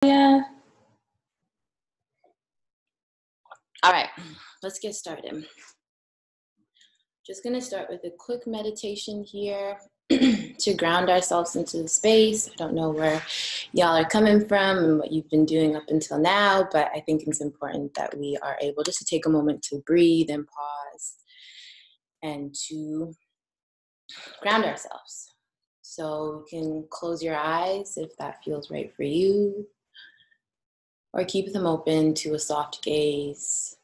Yeah. All right, let's get started. Just gonna start with a quick meditation here to ground ourselves into the space. I don't know where y'all are coming from and what you've been doing up until now, but I think it's important that we are able just to take a moment to breathe and pause and to ground ourselves. So you can close your eyes if that feels right for you, or keep them open to a soft gaze.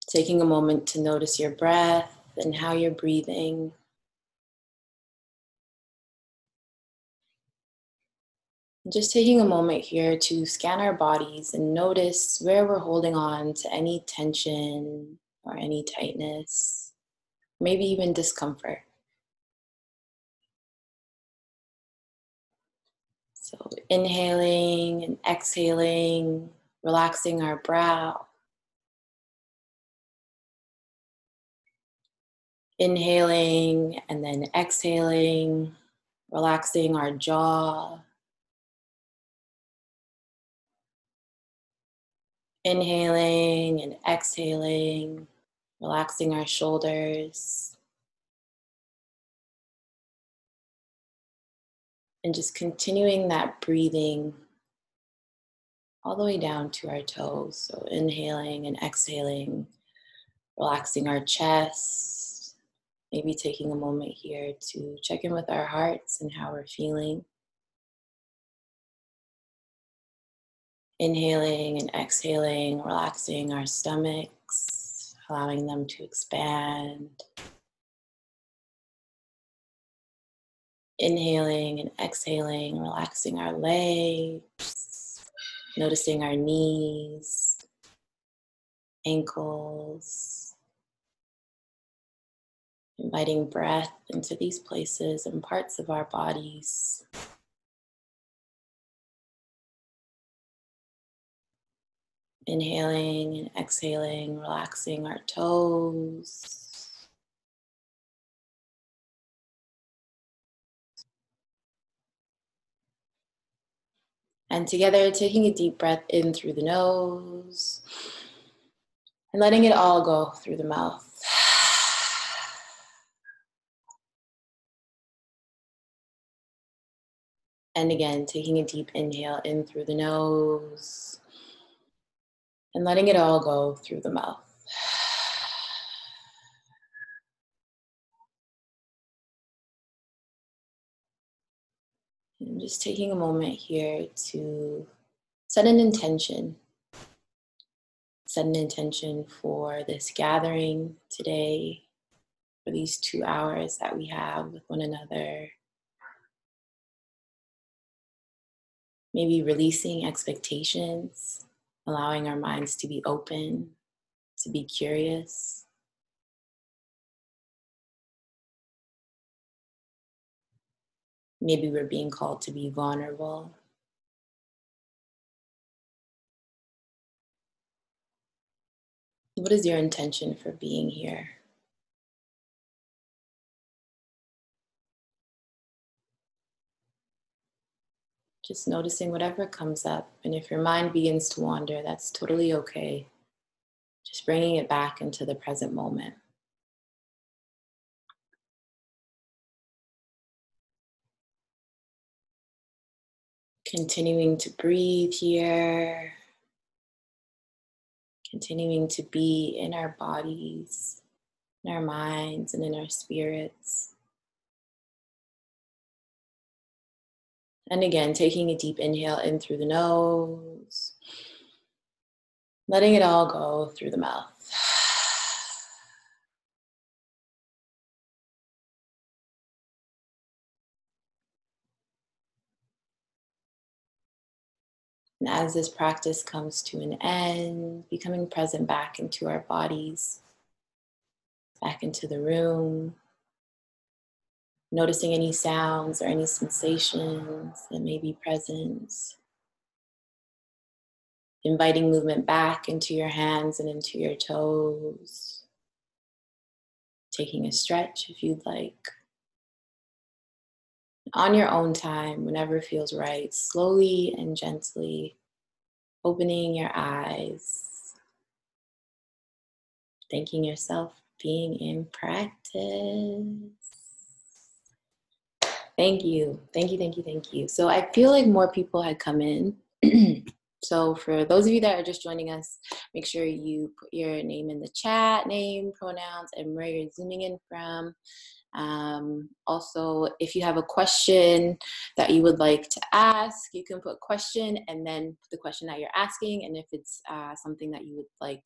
Taking a moment to notice your breath and how you're breathing. Just taking a moment here to scan our bodies and notice where we're holding on to any tension or any tightness, maybe even discomfort. So inhaling and exhaling, relaxing our brow. Inhaling and then exhaling, relaxing our jaw. Inhaling and exhaling, relaxing our shoulders. And just continuing that breathing all the way down to our toes. So inhaling and exhaling, relaxing our chest. Maybe taking a moment here to check in with our hearts and how we're feeling. Inhaling and exhaling, relaxing our stomachs, allowing them to expand. Inhaling and exhaling, relaxing our legs, noticing our knees, ankles, inviting breath into these places and parts of our bodies. Inhaling and exhaling, relaxing our toes. And together, taking a deep breath in through the nose and letting it all go through the mouth. And again, taking a deep inhale in through the nose and letting it all go through the mouth. And just taking a moment here to set an intention. Set an intention for this gathering today, for these 2 hours that we have with one another. Maybe releasing expectations, allowing our minds to be open, to be curious. Maybe we're being called to be vulnerable. What is your intention for being here? Just noticing whatever comes up. And if your mind begins to wander, that's totally okay. Just bringing it back into the present moment. Continuing to breathe here. Continuing to be in our bodies, in our minds, and in our spirits. And again, taking a deep inhale in through the nose, letting it all go through the mouth. And as this practice comes to an end, becoming present back into our bodies, back into the room, noticing any sounds or any sensations that may be present. Inviting movement back into your hands and into your toes. Taking a stretch if you'd like. On your own time, whenever it feels right, slowly and gently opening your eyes, thanking yourself being in practice. Thank you. Thank you, thank you, thank you. So I feel like more people had come in. So for those of you that are just joining us, make sure you put your name in the chat, name, pronouns, and where you're zooming in from. Also, if you have a question that you would like to ask, you can put question and then the question that you're asking. And if it's something that you would like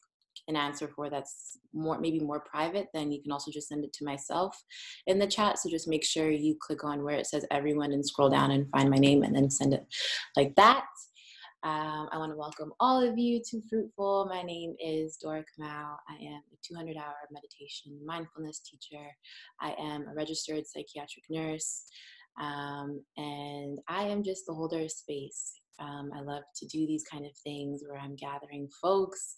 an answer for that's maybe more private, then you can also just send it to myself in the chat. So just make sure you click on where it says everyone and scroll down and find my name and then send it like that. I want to welcome all of you to Fruitful. My name is Dora Kamau. I am a 200-hour meditation mindfulness teacher. I am a registered psychiatric nurse, and I am just the holder of space. I love to do these kind of things where I'm gathering folks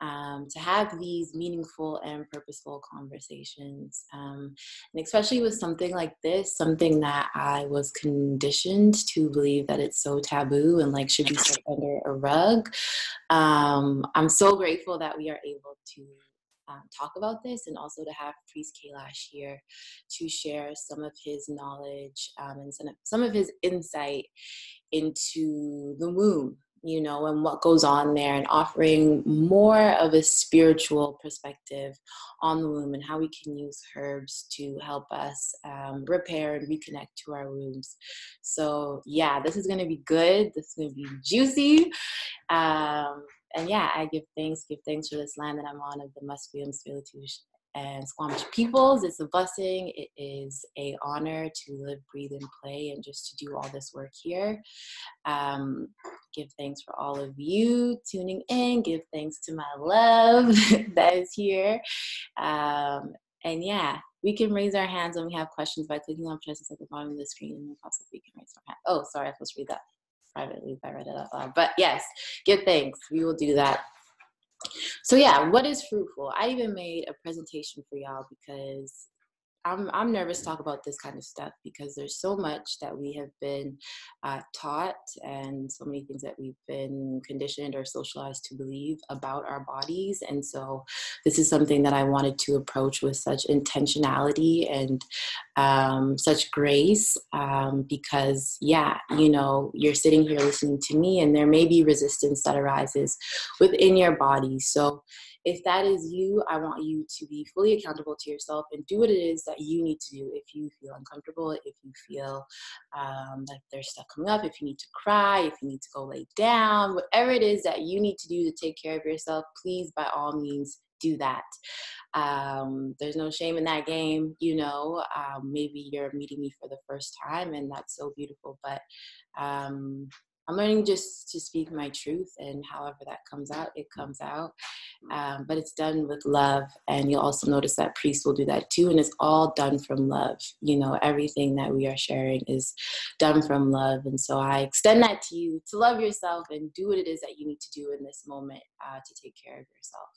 to have these meaningful and purposeful conversations. And especially with something like this, something that I was conditioned to believe that it's so taboo and like should be swept under a rug. I'm so grateful that we are able to talk about this, and also to have Priest Kailash here to share some of his knowledge and some of his insight into the womb, you know, and what goes on there, and offering more of a spiritual perspective on the womb and how we can use herbs to help us repair and reconnect to our wombs. So yeah, this is going to be good. This is going to be juicy. And yeah, I give thanks for this land that I'm on, of the Musqueam, Tsleil-Waututh, and Squamish peoples. It's a blessing. It is an honor to live, breathe, and play, and just to do all this work here. Give thanks for all of you tuning in. Give thanks to my love that is here. And yeah, we can raise our hands when we have questions by clicking on presence at the bottom of the screen, and then possibly we can raise our hand. Oh, sorry, I was supposed to read that privately if I read it out loud. But yes, give thanks. We will do that. So yeah, what is Fruitful? I even made a presentation for y'all because I'm nervous to talk about this kind of stuff, because there's so much that we have been taught, and so many things that we've been conditioned or socialized to believe about our bodies. And so this is something that I wanted to approach with such intentionality and such grace, because yeah, you know, you're sitting here listening to me, and there may be resistance that arises within your body. So if that is you, I want you to be fully accountable to yourself and do what it is that you need to do. If you feel uncomfortable, if you feel like there's stuff coming up, if you need to cry, if you need to go lay down, whatever it is that you need to do to take care of yourself, please, by all means, do that. There's no shame in that game. You know, maybe you're meeting me for the first time, and that's so beautiful, but I'm learning just to speak my truth, and however that comes out, it comes out. But it's done with love, and you'll also notice that Priest will do that too, and it's all done from love. You know, everything that we are sharing is done from love, and so I extend that to you, to love yourself and do what it is that you need to do in this moment to take care of yourself.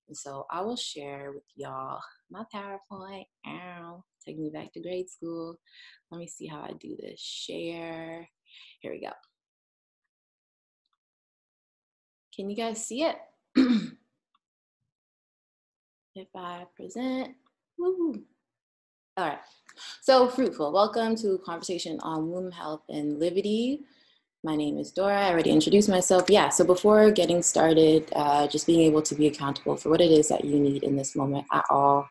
And so I will share with y'all my PowerPoint. Ow, taking me back to grade school. Let me see how I do this. Share. Here we go. Can you guys see it? If I present, woo. All right, so Fruitful, welcome to a conversation on womb health and liberty. My name is Dora, I already introduced myself. Yeah, so before getting started, just being able to be accountable for what it is that you need in this moment at all.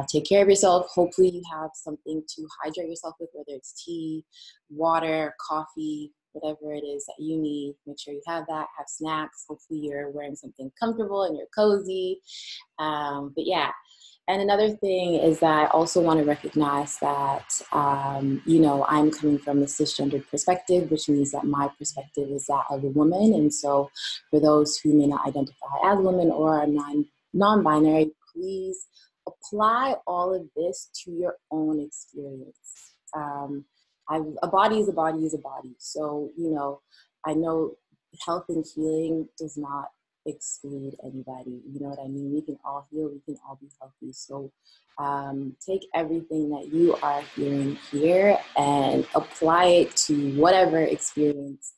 Take care of yourself. Hopefully you have something to hydrate yourself with, whether it's tea, water, coffee, whatever it is that you need. Make sure you have that, have snacks. Hopefully you're wearing something comfortable and you're cozy. But yeah, and another thing is that I also want to recognize that, you know, I'm coming from a cisgendered perspective, which means that my perspective is that of a woman. And so for those who may not identify as women or are non-binary, please apply all of this to your own experience. A body is a body is a body. So, you know, I know health and healing does not exclude anybody. You know what I mean? We can all heal, we can all be healthy. So take everything that you are hearing here and apply it to whatever experience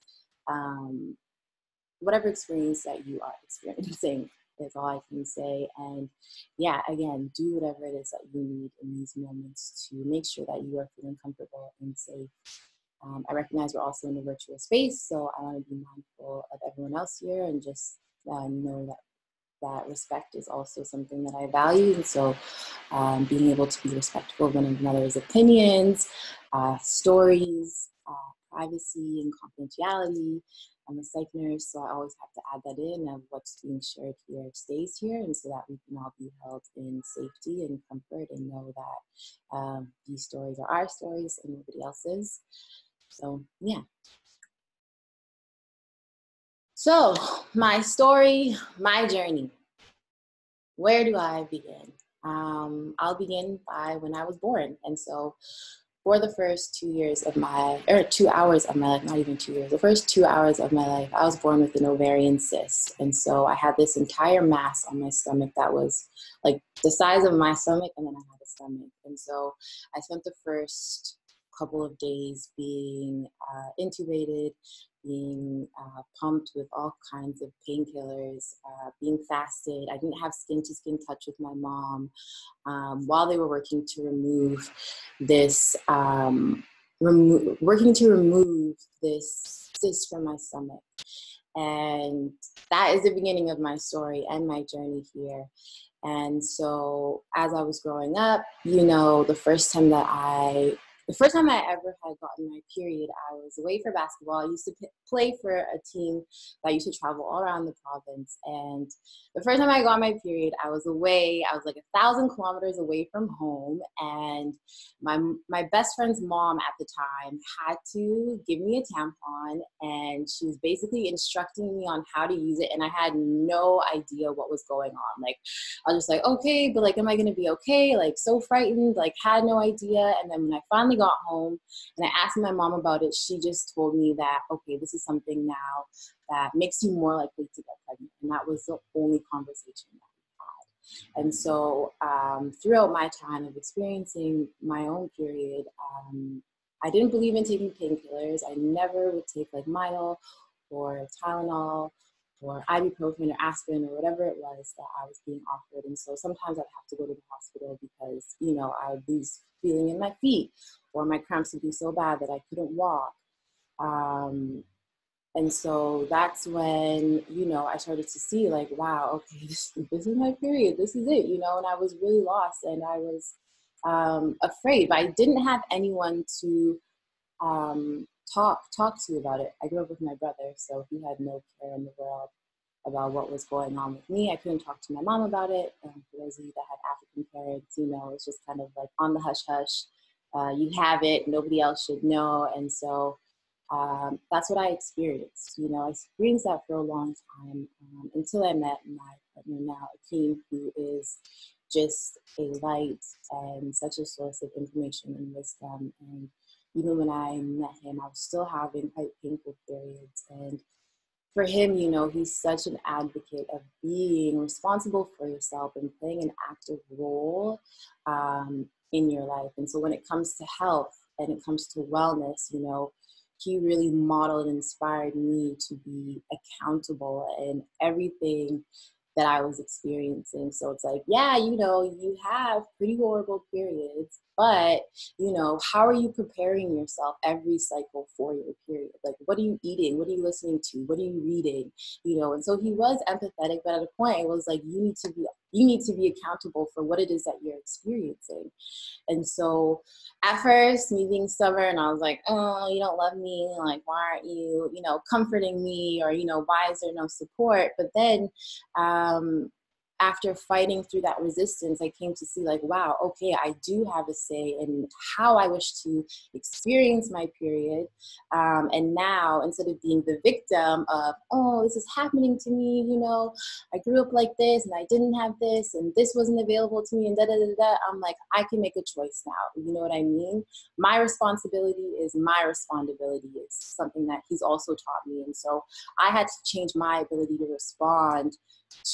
that you are experiencing is all I can say. And yeah, again, do whatever it is that you need in these moments to make sure that you are feeling comfortable and safe. I recognize we're also in a virtual space, so I want to be mindful of everyone else here and just know that respect is also something that I value. And so being able to be respectful of one another's opinions, stories, privacy and confidentiality. I'm a psych nurse, so I always have to add that in of what's being shared here stays here, and so that we can all be held in safety and comfort and know that these stories are our stories and nobody else's. So, yeah. So, my story, my journey. Where do I begin? I'll begin by when I was born. And so for the first 2 hours of my life, not even 2 years, the first 2 hours of my life, I was born with an ovarian cyst. And so I had this entire mass on my stomach that was like the size of my stomach, and then I had a stomach. And so I spent the first couple of days being intubated, being pumped with all kinds of painkillers, being fasted. I didn't have skin-to-skin touch with my mom while they were working to remove this cyst from my stomach. And that is the beginning of my story and my journey here. And so as I was growing up, you know, the first time I ever had gotten my period, I was away for basketball. I used to play for a team that used to travel all around the province. And the first time I got my period, I was away. I was like 1,000 kilometers away from home. And my best friend's mom at the time had to give me a tampon. And she was basically instructing me on how to use it. And I had no idea what was going on. Like, I was just like, okay, but like, am I going to be okay? Like, so frightened, like, had no idea. And then when I finally got home and I asked my mom about it, she just told me that, okay, this is something now that makes you more likely to get pregnant. And that was the only conversation that we had. And so throughout my time of experiencing my own period, I didn't believe in taking painkillers. I never would take like Midol or Tylenol or ibuprofen or aspirin or whatever it was that I was being offered. And so sometimes I'd have to go to the hospital because, you know, I would lose feeling in my feet or my cramps would be so bad that I couldn't walk. And so that's when, you know, I started to see like, wow, okay, this is my period. This is it, you know, and I was really lost and I was afraid, but I didn't have anyone to talk to about it. I grew up with my brother, so he had no care in the world about what was going on with me. I couldn't talk to my mom about it. For those of you that have African parents, you know, it's just kind of like on the hush hush. You have it, nobody else should know. And so that's what I experienced. You know, I experienced that for a long time until I met my partner now, Akeem, who is just a light and such a source of information and wisdom. And even when I met him, I was still having quite painful periods. And for him, you know, he's such an advocate of being responsible for yourself and playing an active role in your life. And so when it comes to health and it comes to wellness, you know, he really modeled and inspired me to be accountable in everything that I was experiencing. So it's like, yeah, you know, you have pretty horrible periods, but, you know, how are you preparing yourself every cycle for your period? Like, what are you eating? What are you listening to? What are you reading? You know, and so he was empathetic, but at a point it was like, you need to be accountable for what it is that you're experiencing. And so at first, me being stubborn, I was like, oh, you don't love me. Like, why aren't you, you know, comforting me? Or, you know, why is there no support? But then after fighting through that resistance, I came to see like, wow, okay, I do have a say in how I wish to experience my period. And now, instead of being the victim of, oh, this is happening to me, you know, I grew up like this and I didn't have this and this wasn't available to me and da da da da. I'm like, I can make a choice now. You know what I mean? My responsibility is my responsibility. It's something that he's also taught me. And so I had to change my ability to respond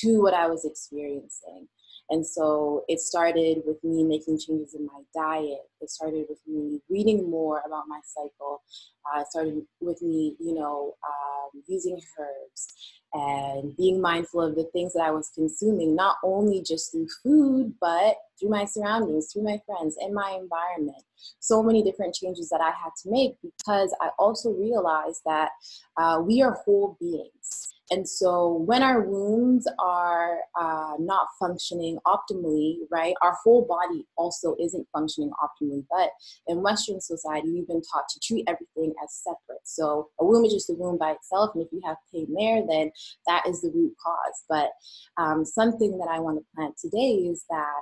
to what I was experiencing. And so it started with me making changes in my diet. It started with me reading more about my cycle. It started with me, you know, using herbs and being mindful of the things that I was consuming, not only just through food, but through my surroundings, through my friends, and my environment. So many different changes that I had to make, because I also realized that we are whole beings. And so when our wombs are not functioning optimally, right, our whole body also isn't functioning optimally. But in Western society, we've been taught to treat everything as separate. So a womb is just a womb by itself. And if you have pain there, then that is the root cause. But something that I want to plant today is that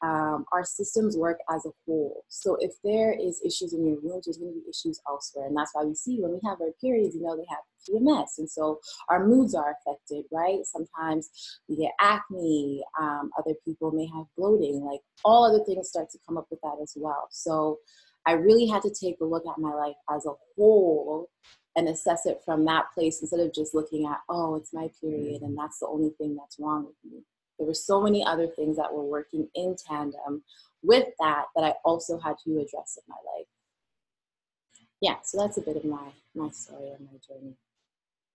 our systems work as a whole. So if there is issues in your wombs, there's going to be issues elsewhere. And that's why we see when we have our periods, you know, they have PMS. And so our moods are affected, right? Sometimes we get acne. Other people may have bloating. Like all other things start to come up with that as well. So I really had to take a look at my life as a whole and assess it from that place, instead of just looking at, oh, it's my period and that's the only thing that's wrong with me. There were so many other things that were working in tandem with that I also had to address in my life. Yeah, so that's a bit of my story and my journey.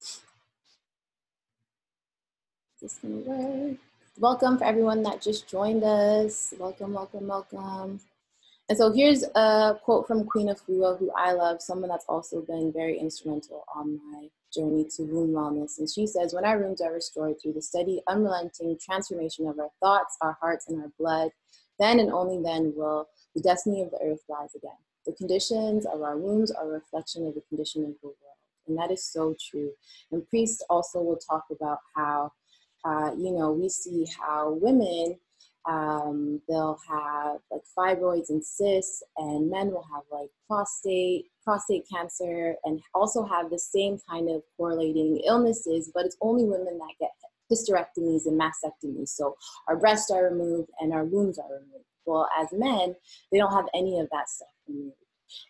Is this gonna work? Welcome for everyone that just joined us. Welcome, welcome, welcome. And so here's a quote from Queen Afua, who I love, someone that's also been very instrumental on my journey to womb wellness. And she says, when our wombs are restored through the steady, unrelenting transformation of our thoughts, our hearts, and our blood, then and only then will the destiny of the earth rise again. The conditions of our wombs are a reflection of the condition of the world. And that is so true. And priests also will talk about how, you know, we see how women, they'll have like fibroids and cysts, and men will have like prostate cancer, and also have the same kind of correlating illnesses, but it's only women that get hysterectomies and mastectomies. So our breasts are removed and our wombs are removed. Well, as men, they don't have any of that stuff removed.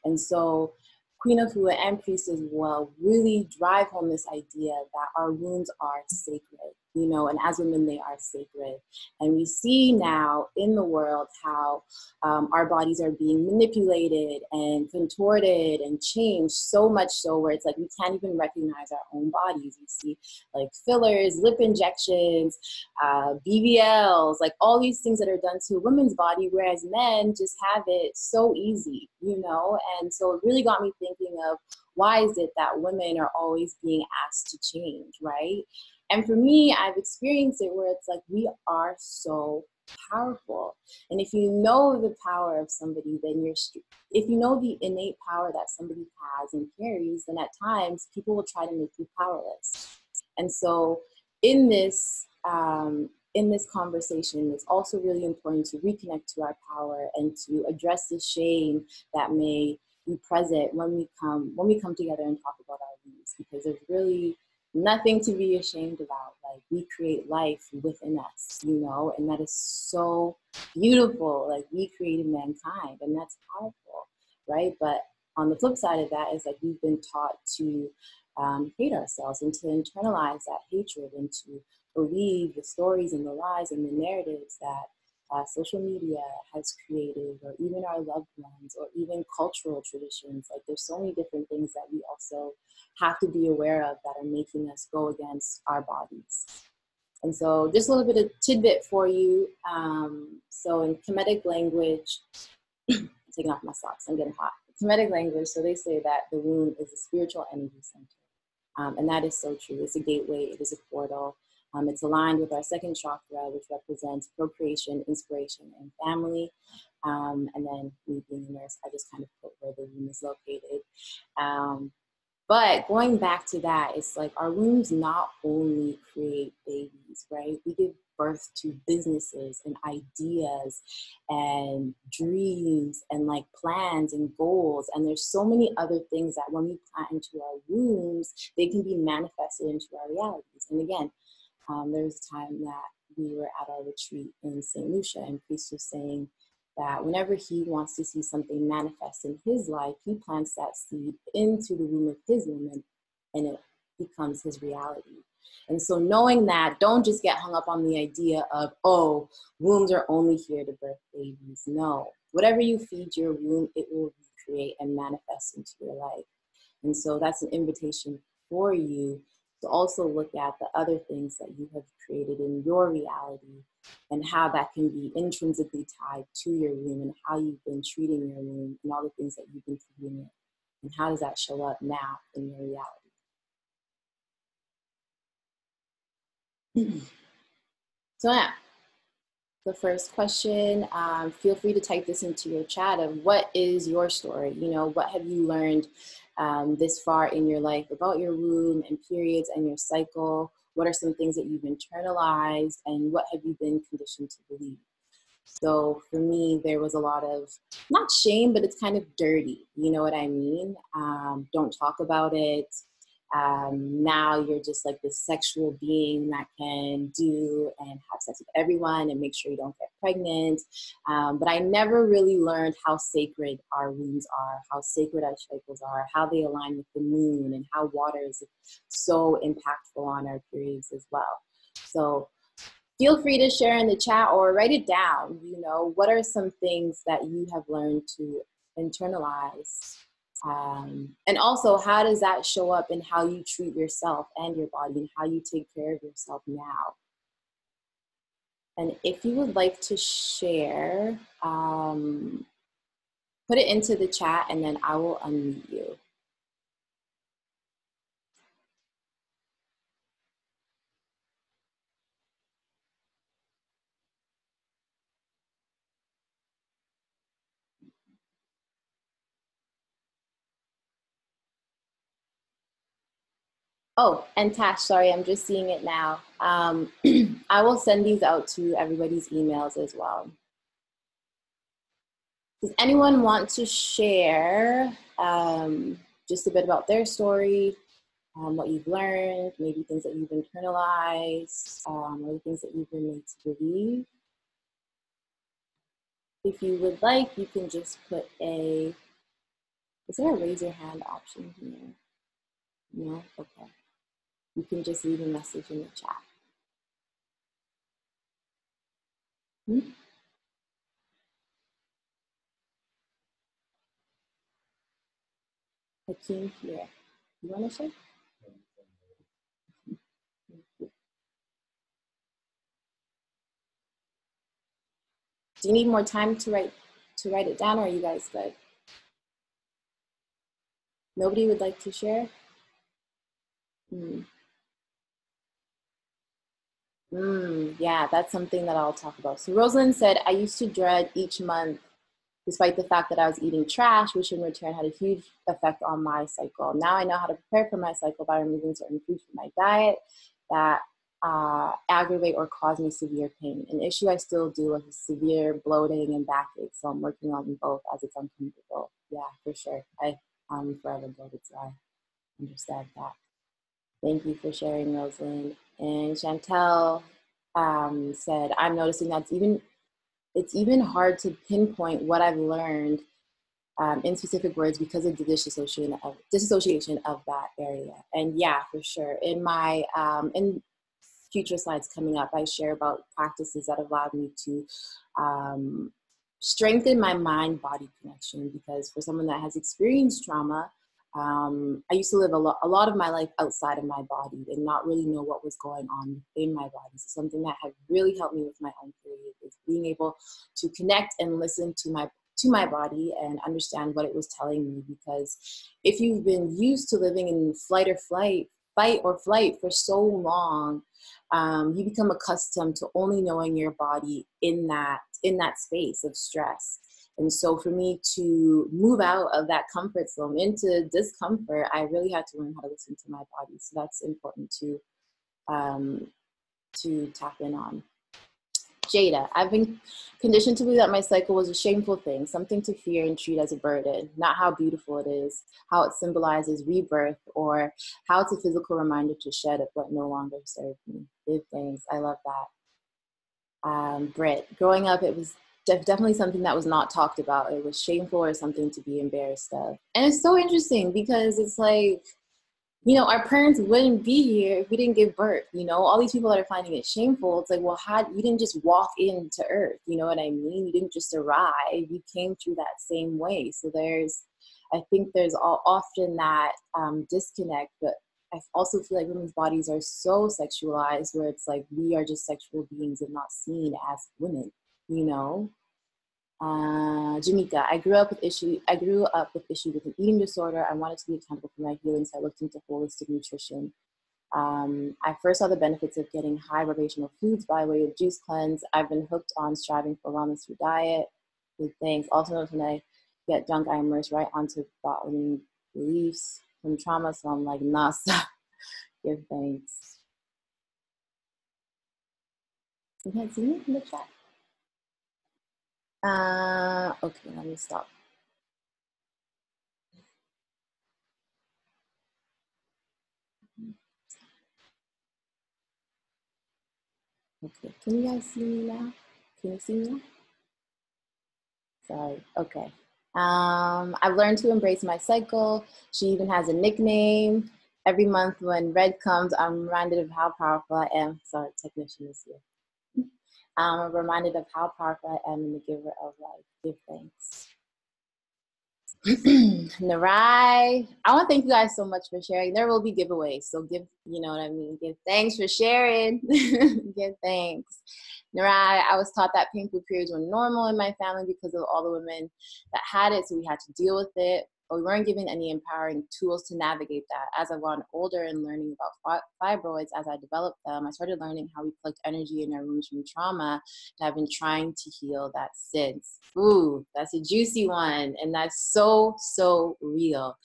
And so Queen Afua and priests as well really drive home this idea that our wombs are sacred, you know, and as women, they are sacred. And we see now in the world how our bodies are being manipulated and contorted and changed, so much so where it's like we can't even recognize our own bodies. We see like fillers, lip injections, BBLs, like all these things that are done to a woman's body, whereas men just have it so easy, you know? And so it really got me thinking of, why is it that women are always being asked to change, right? And for me, I've experienced it where it's like, we are so powerful. And if you know the power of somebody, then if you know the innate power that somebody has and carries, then at times people will try to make you powerless. And so in this conversation, it's also really important to reconnect to our power and to address the shame that may be present when we come together and talk about our needs, because there's really nothing to be ashamed about. Like, we create life within us, you know, and that is so beautiful. Like, we created mankind, and that's powerful, right? But on the flip side of that is like, we've been taught to hate ourselves and to internalize that hatred and to believe the stories and the lies and the narratives that social media has created, or even our loved ones, or even cultural traditions. Like, there's so many different things that we also have to be aware of that are making us go against our bodies. And so just a little bit of tidbit for you. So in Kemetic language, I'm taking off my socks, I'm getting hot. Kemetic language, so they say that the womb is a spiritual energy center. And that is so true. It's a gateway, it is a portal. It's aligned with our second chakra, which represents procreation, inspiration, and family. And then me being a nurse, I just kind of put where the womb is located. But going back to that, it's like our wombs not only create babies, right? We give birth to businesses and ideas and dreams and like plans and goals. And there's so many other things that when we plant into our wombs, they can be manifested into our realities. And again, there was a time that we were at our retreat in St. Lucia, and Priest was saying that whenever he wants to see something manifest in his life, he plants that seed into the womb of his woman, and it becomes his reality. And so knowing that, don't just get hung up on the idea of, oh, wombs are only here to birth babies. No, whatever you feed your womb, it will recreate and manifest into your life. And so that's an invitation for you to also look at the other things that you have created in your reality and how that can be intrinsically tied to your womb and how you've been treating your womb and all the things that you've been feeding it. And how does that show up now in your reality? So yeah, the first question, feel free to type this into your chat of what is your story? You know, what have you learned this far in your life about your womb and periods and your cycle? What are some things that you've internalized and what have you been conditioned to believe? So for me, there was a lot of, not shame, but it's kind of dirty. You know what I mean? Don't talk about it. Now you're just like this sexual being that can do and have sex with everyone and make sure you don't get pregnant. But I never really learned how sacred our wombs are, how sacred our cycles are, how they align with the moon, and how water is so impactful on our periods as well. So feel free to share in the chat or write it down. You know, what are some things that you have learned to internalize? And also, how does that show up in how you treat yourself and your body and how you take care of yourself now? And if you would like to share, put it into the chat and then I will unmute you. Oh, and Tash, sorry, I'm just seeing it now. I will send these out to everybody's emails as well. Does anyone want to share just a bit about their story, what you've learned, maybe things that you've internalized, or things that you've been made to believe? If you would like, you can just put a, is there a raise your hand option here? No? Okay. You can just leave a message in the chat. Hakeem here. You want to share? Do you need more time to write it down, or are you guys good? Nobody would like to share? Yeah, that's something that I'll talk about. So Rosalind said, I used to dread each month, despite the fact that I was eating trash, which in return had a huge effect on my cycle. Now I know how to prepare for my cycle by removing certain foods from my diet that aggravate or cause me severe pain. An issue I still deal with is severe bloating and backache, so I'm working on both as it's uncomfortable. Yeah, for sure. I'm forever bloated, so I understand that. Thank you for sharing, Rosalind. And Chantel said, I'm noticing that it's even hard to pinpoint what I've learned in specific words because of the disassociation of that area. And yeah, for sure. In my in future slides coming up, I share about practices that allowed me to strengthen my mind-body connection, because for someone that has experienced trauma, I used to live a lot of my life outside of my body and not really know what was going on within my body. So something that had really helped me with my own period is being able to connect and listen to my body and understand what it was telling me. Because if you've been used to living in fight or flight for so long, you become accustomed to only knowing your body in that space of stress. And so for me to move out of that comfort zone into discomfort, I really had to learn how to listen to my body. So that's important to tap in on. Jada. I've been conditioned to believe that my cycle was a shameful thing, something to fear and treat as a burden, not how beautiful it is, how it symbolizes rebirth, or how it's a physical reminder to shed of what no longer serves me. Give thanks. I love that. Britt, growing up, it was definitely something that was not talked about. It was shameful or something to be embarrassed of. And it's so interesting because it's like, you know, our parents wouldn't be here if we didn't give birth. You know, all these people that are finding it shameful, it's like, well, you didn't just walk into earth. You know what I mean? You didn't just arrive. You came through that same way. So I think there's often that disconnect, but I also feel like women's bodies are so sexualized where it's like we are just sexual beings and not seen as women, you know? Jamaica, I grew up with issue with an eating disorder. I wanted to be accountable for my healing, so I looked into holistic nutrition. I first saw the benefits of getting high vibrational foods by way of juice cleanse. I've been hooked on striving for wellness through diet. Good things. Also, when I get drunk, I immerse right onto bottling beliefs from trauma. So I'm like, nah, stop. Give thanks. You can't see me in the chat. Okay, let me stop. Okay, can you guys see me now? Can you see me now? Sorry, okay. I've learned to embrace my cycle. She even has a nickname. Every month when red comes, I'm reminded of how powerful I am. Sorry, technician is here. I'm reminded of how powerful I am and the giver of life. Give thanks. Narai, I want to thank you guys so much for sharing. There will be giveaways, so give, you know what I mean? Give thanks for sharing. Give thanks. Narai, I was taught that painful periods were normal in my family because of all the women that had it, so we had to deal with it. But we weren't given any empowering tools to navigate that. As I've gotten older and learning about fibroids as I developed them, I started learning how we collect energy in our wounds from trauma, and I've been trying to heal that since. Ooh, that's a juicy one, and that's so, so real.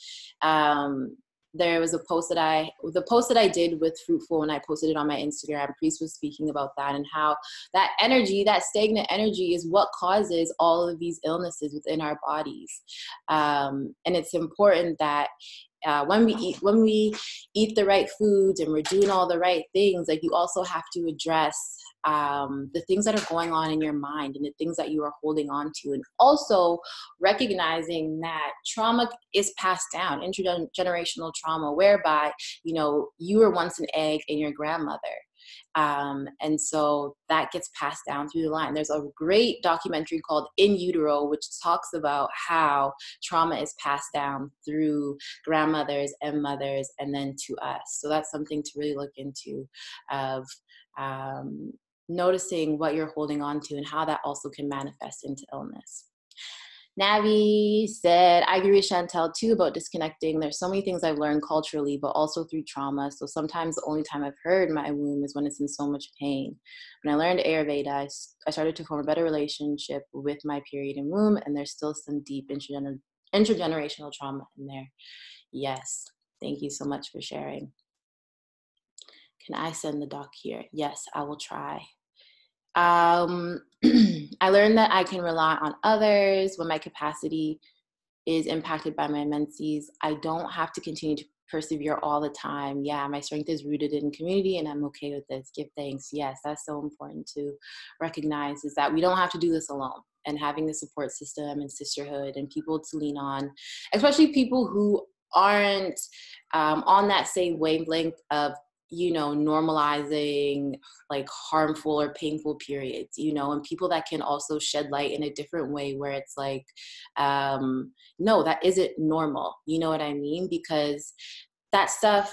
There was the post that I did with Fruitful, and I posted it on my Instagram. Priest was speaking about that and how that energy, that stagnant energy, is what causes all of these illnesses within our bodies. And it's important that when we eat the right foods and we're doing all the right things, like you also have to address the things that are going on in your mind and the things that you are holding on to, and also recognizing that trauma is passed down, intergenerational trauma, whereby, you know, you were once an egg in your grandmother. And so that gets passed down through the line. There's a great documentary called In Utero, which talks about how trauma is passed down through grandmothers and mothers and then to us. So that's something to really look into, of noticing what you're holding on to and how that also can manifest into illness. Navi said, I agree with Chantel too about disconnecting. There's so many things I've learned culturally, but also through trauma. So sometimes the only time I've heard my womb is when it's in so much pain. When I learned Ayurveda, I started to form a better relationship with my period and womb, and there's still some deep intergenerational trauma in there. Yes, thank you so much for sharing. Can I send the doc here? Yes, I will try. I learned that I can rely on others when my capacity is impacted by my menses. I don't have to continue to persevere all the time. Yeah, my strength is rooted in community and I'm okay with this. Give thanks. Yes, that's so important to recognize, is that we don't have to do this alone, and having the support system and sisterhood and people to lean on, especially people who aren't on that same wavelength of, you know, normalizing like harmful or painful periods, you know, and people that can also shed light in a different way where it's like, no, that isn't normal. You know what I mean? Because that stuff,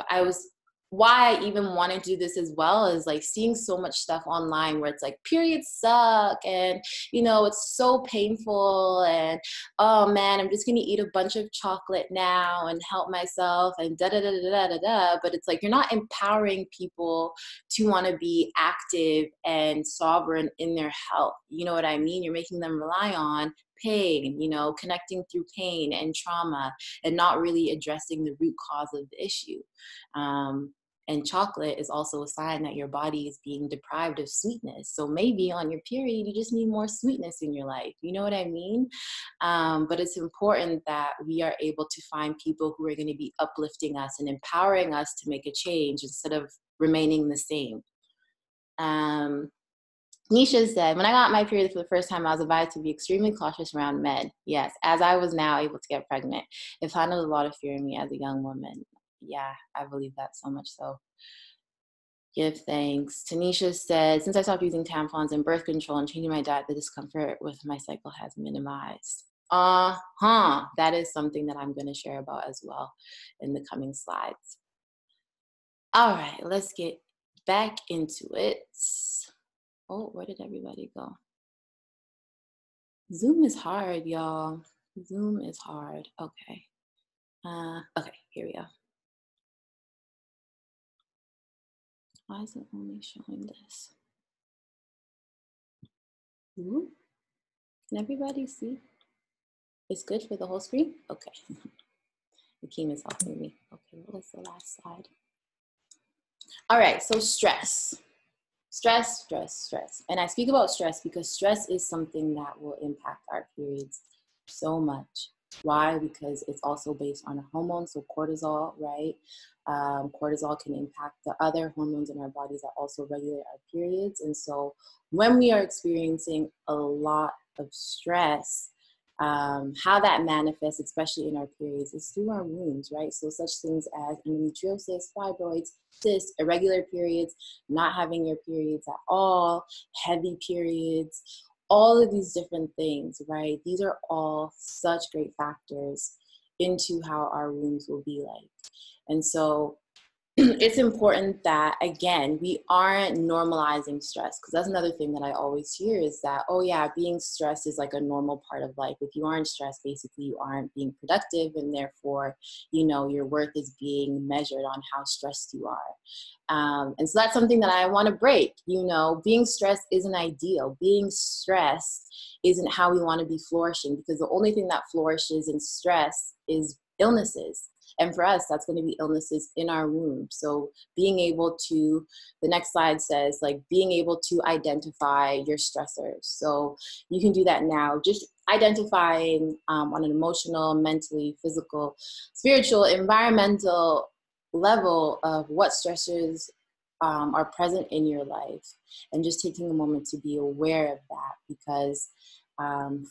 why I even wanted to do this as well is like seeing so much stuff online where it's like periods suck and, you know, it's so painful and, oh man, I'm just going to eat a bunch of chocolate now and help myself and da da da da da da da. But it's like, you're not empowering people to want to be active and sovereign in their health. You know what I mean? You're making them rely on pain, you know, connecting through pain and trauma and not really addressing the root cause of the issue. And chocolate is also a sign that your body is being deprived of sweetness. So maybe on your period, you just need more sweetness in your life. You know what I mean? But it's important that we are able to find people who are going to be uplifting us and empowering us to make a change instead of remaining the same. Nisha said, when I got my period for the first time, I was advised to be extremely cautious around men. Yes, as I was now able to get pregnant. It handled a lot of fear in me as a young woman. Yeah, I believe that so much so. Give thanks. Tanisha said, since I stopped using tampons and birth control and changing my diet, the discomfort with my cycle has minimized. That is something that I'm going to share about as well in the coming slides. All right, let's get back into it. Oh, where did everybody go? Zoom is hard, y'all. Zoom is hard. Okay. Okay, here we go. Why is it only showing this? Ooh. Can everybody see? It's good for the whole screen? Okay. Akeem is helping me. Okay, what was the last slide? All right, so stress. Stress. And I speak about stress because stress is something that will impact our periods so much. Why? Because it's also based on a hormone, so cortisol, right? Cortisol can impact the other hormones in our bodies that also regulate our periods. And so when we are experiencing a lot of stress, how that manifests, especially in our periods, is through our wounds, right? So such things as endometriosis, fibroids, cysts, irregular periods, not having your periods at all, heavy periods, all of these different things, right? These are all such great factors into how our wounds will be like. And so it's important that, again, we aren't normalizing stress, because that's another thing that I always hear is that, oh yeah, being stressed is like a normal part of life. If you aren't stressed, basically you aren't being productive, and therefore, you know, your worth is being measured on how stressed you are. And so that's something that I want to break. You know, being stressed isn't ideal. Being stressed isn't how we want to be flourishing, because the only thing that flourishes in stress is illnesses. And for us, that's going to be illnesses in our womb. So being able to, the next slide says, like, being able to identify your stressors. So you can do that now, just identifying on an emotional, mentally, physical, spiritual, environmental level of what stressors are present in your life, and just taking a moment to be aware of that. Because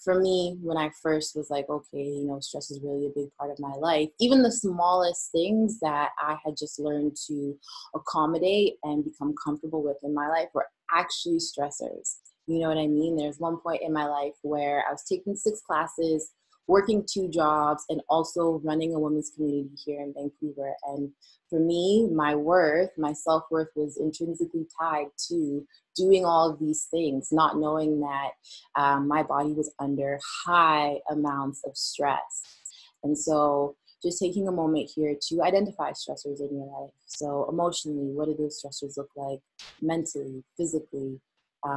for me, when I first was like, okay, you know, stress is really a big part of my life, even the smallest things that I had just learned to accommodate and become comfortable with in my life were actually stressors. You know what I mean? There's one point in my life where I was taking 6 classes, working 2 jobs, and also running a women's community here in Vancouver. And for me, my worth, my self-worth was intrinsically tied to doing all of these things, not knowing that my body was under high amounts of stress. And so just taking a moment here to identify stressors in your life. So emotionally, what do those stressors look like? Mentally, physically,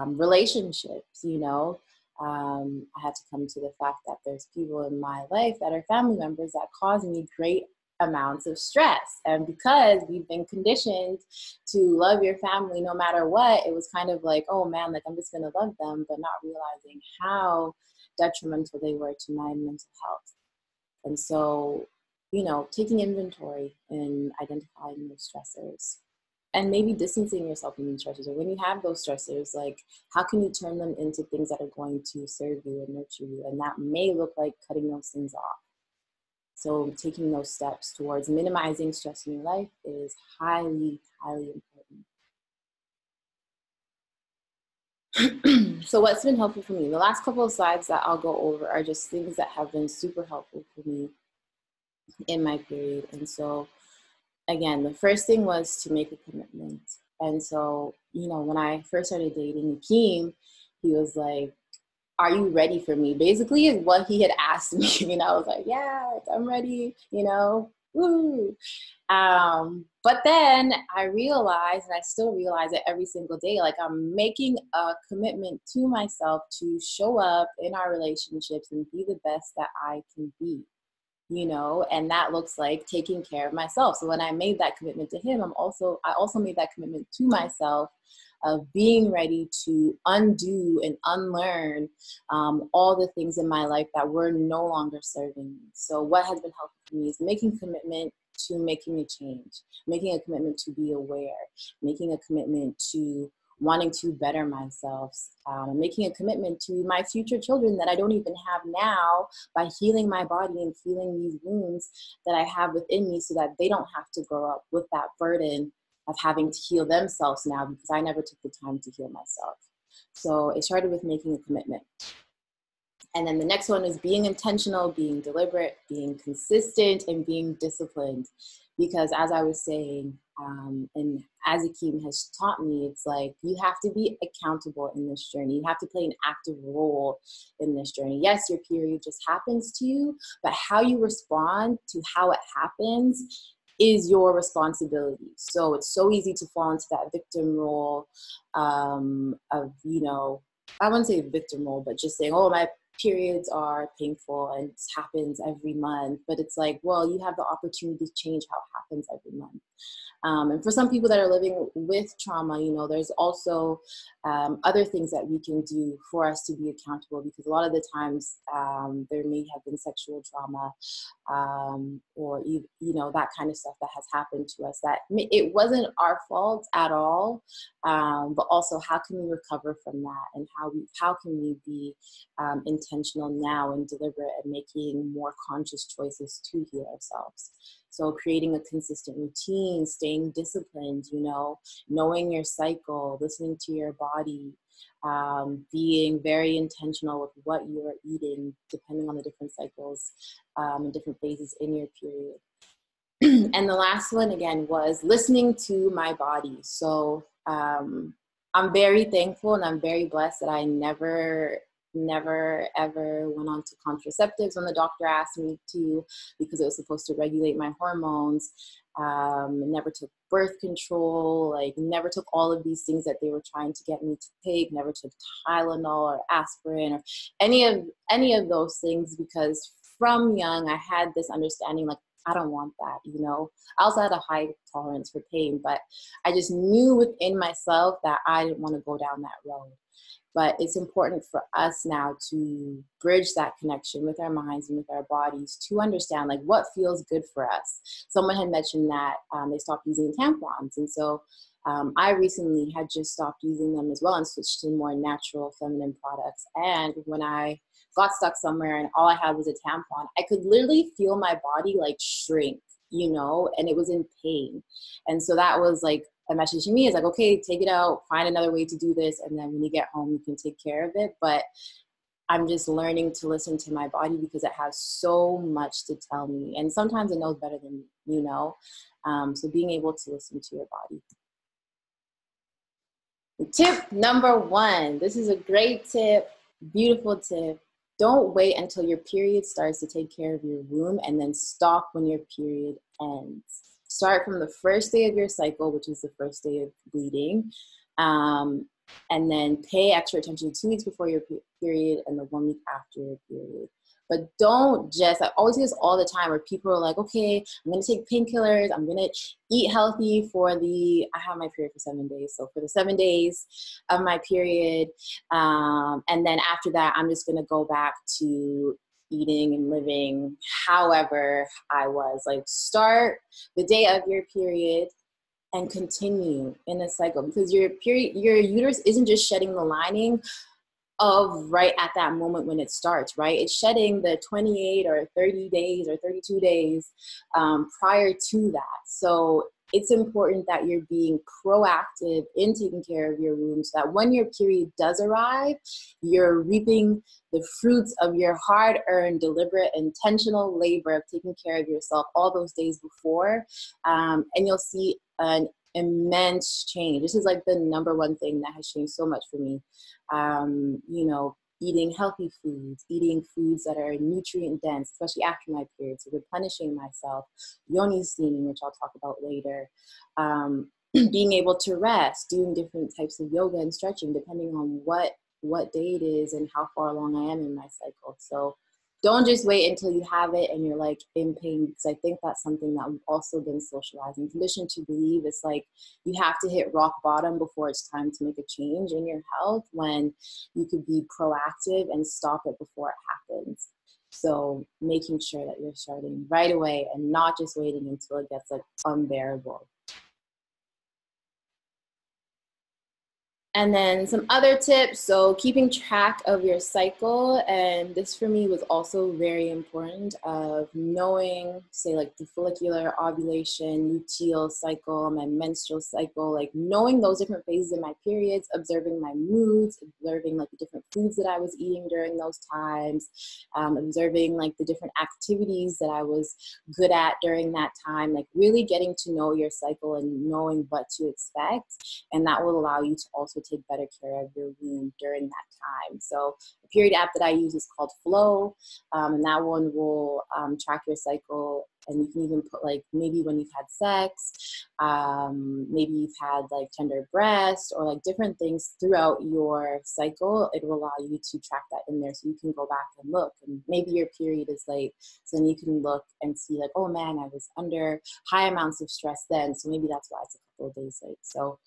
relationships, you know. I had to come to the fact that there's people in my life that are family members that cause me great amounts of stress. And because we've been conditioned to love your family no matter what, it was kind of like, oh man, like I'm just going to love them, but not realizing how detrimental they were to my mental health. And so, you know, taking inventory and identifying those stressors, and maybe distancing yourself from these stressors. Or when you have those stressors, like, how can you turn them into things that are going to serve you and nurture you? And that may look like cutting those things off. So taking those steps towards minimizing stress in your life is highly, highly important. So what's been helpful for me? The last couple of slides that I'll go over are just things that have been super helpful for me in my period. And so, again, the first thing was to make a commitment. And so, you know, when I first started dating Akeem, he was like, are you ready for me? Basically is what he had asked me. And I was like, yeah, like, I'm ready, you know, woo. But then I realized, and I still realize it every single day, like I'm making a commitment to myself to show up in our relationships and be the best that I can be. you know, and that looks like taking care of myself. So when I made that commitment to him, I also made that commitment to myself of being ready to undo and unlearn all the things in my life that were no longer serving me. So what has been helpful for me is making a commitment to making a change, making a commitment to be aware, making a commitment to wanting to better myself, making a commitment to my future children that I don't even have now by healing my body and healing these wounds that I have within me so that they don't have to grow up with that burden of having to heal themselves now because I never took the time to heal myself. So it started with making a commitment. And then the next one is being intentional, being deliberate, being consistent, and being disciplined. Because as I was saying, and as Akeem has taught me, it's like you have to be accountable in this journey. You have to play an active role in this journey. Yes, your period just happens to you, but how you respond to how it happens is your responsibility. So it's so easy to fall into that victim role of, you know, I wouldn't say victim role, but just saying, oh, my periods are painful and it happens every month. But it's like, well, you have the opportunity to change how it happens every month. And for some people that are living with trauma, you know, there's also other things that we can do for us to be accountable, because a lot of the times there may have been sexual trauma or, you know, that kind of stuff that has happened to us that it wasn't our fault at all. But also, how can we recover from that, and how can we be intentional now and deliberate and making more conscious choices to heal ourselves. So creating a consistent routine, staying disciplined, you know, knowing your cycle, listening to your body, being very intentional with what you're eating, depending on the different cycles and different phases in your period. And the last one, again, was listening to my body. So I'm very thankful and I'm very blessed that I never ever went on to contraceptives when the doctor asked me to, because it was supposed to regulate my hormones. Never took birth control, like never took all of these things that they were trying to get me to take, never took Tylenol or aspirin or any of those things, because from young I had this understanding, like, I don't want that, you know. I also had a high tolerance for pain, but I just knew within myself that I didn't want to go down that road. But it's important for us now to bridge that connection with our minds and with our bodies to understand, like, what feels good for us. Someone had mentioned that they stopped using tampons. And so I recently had just stopped using them as well and switched to more natural feminine products. And when I got stuck somewhere and all I had was a tampon, I could literally feel my body like shrink, you know, and it was in pain. And so that was like a message to me, is like, okay, take it out, find another way to do this. And then when you get home, you can take care of it. But I'm just learning to listen to my body because it has so much to tell me. And sometimes it knows better than me, you know? So being able to listen to your body. Tip number 1, this is a great tip, beautiful tip. Don't wait until your period starts to take care of your womb and then stop when your period ends. Start from the first day of your cycle, which is the first day of bleeding, and then pay extra attention 2 weeks before your period and the 1 week after your period. But don't just, I always see this all the time where people are like, okay, I'm going to take painkillers, I'm going to eat healthy I have my period for 7 days. So for the 7 days of my period, and then after that, I'm just going to go back to eating and living however I was. Like, start the day of your period and continue in a cycle, because your uterus isn't just shedding the lining of right at that moment when it starts, right? It's shedding the 28 or 30 days or 32 days prior to that. So it's important that you're being proactive in taking care of your womb, so that when your period does arrive, you're reaping the fruits of your hard-earned, deliberate, intentional labor of taking care of yourself all those days before, and you'll see an immense change. This is like the number one thing that has changed so much for me. You know, eating healthy foods, eating foods that are nutrient dense, especially after my period, so replenishing myself, yoni steaming, which I'll talk about later, being able to rest, doing different types of yoga and stretching, depending on what day it is and how far along I am in my cycle. So don't just wait until you have it and you're like in pain, because I think that's something that we've also been socialized and conditioned to believe. It's like you have to hit rock bottom before it's time to make a change in your health, when you could be proactive and stop it before it happens. So making sure that you're starting right away and not just waiting until it gets like unbearable. And then some other tips. So keeping track of your cycle. And this for me was also very important, of knowing, say like the follicular, ovulation, luteal cycle, my menstrual cycle, like knowing those different phases in my periods, observing my moods, observing like the different foods that I was eating during those times, observing like the different activities that I was good at during that time, like really getting to know your cycle and knowing what to expect. And that will allow you to also take better care of your womb during that time. So the period app that I use is called Flow, and that one will track your cycle. And you can even put like maybe when you've had sex, maybe you've had like tender breast, or like different things throughout your cycle. It will allow you to track that in there, so you can go back and look. And maybe your period is late, so then you can look and see like, oh man, I was under high amounts of stress then, so maybe that's why it's a couple of days late. So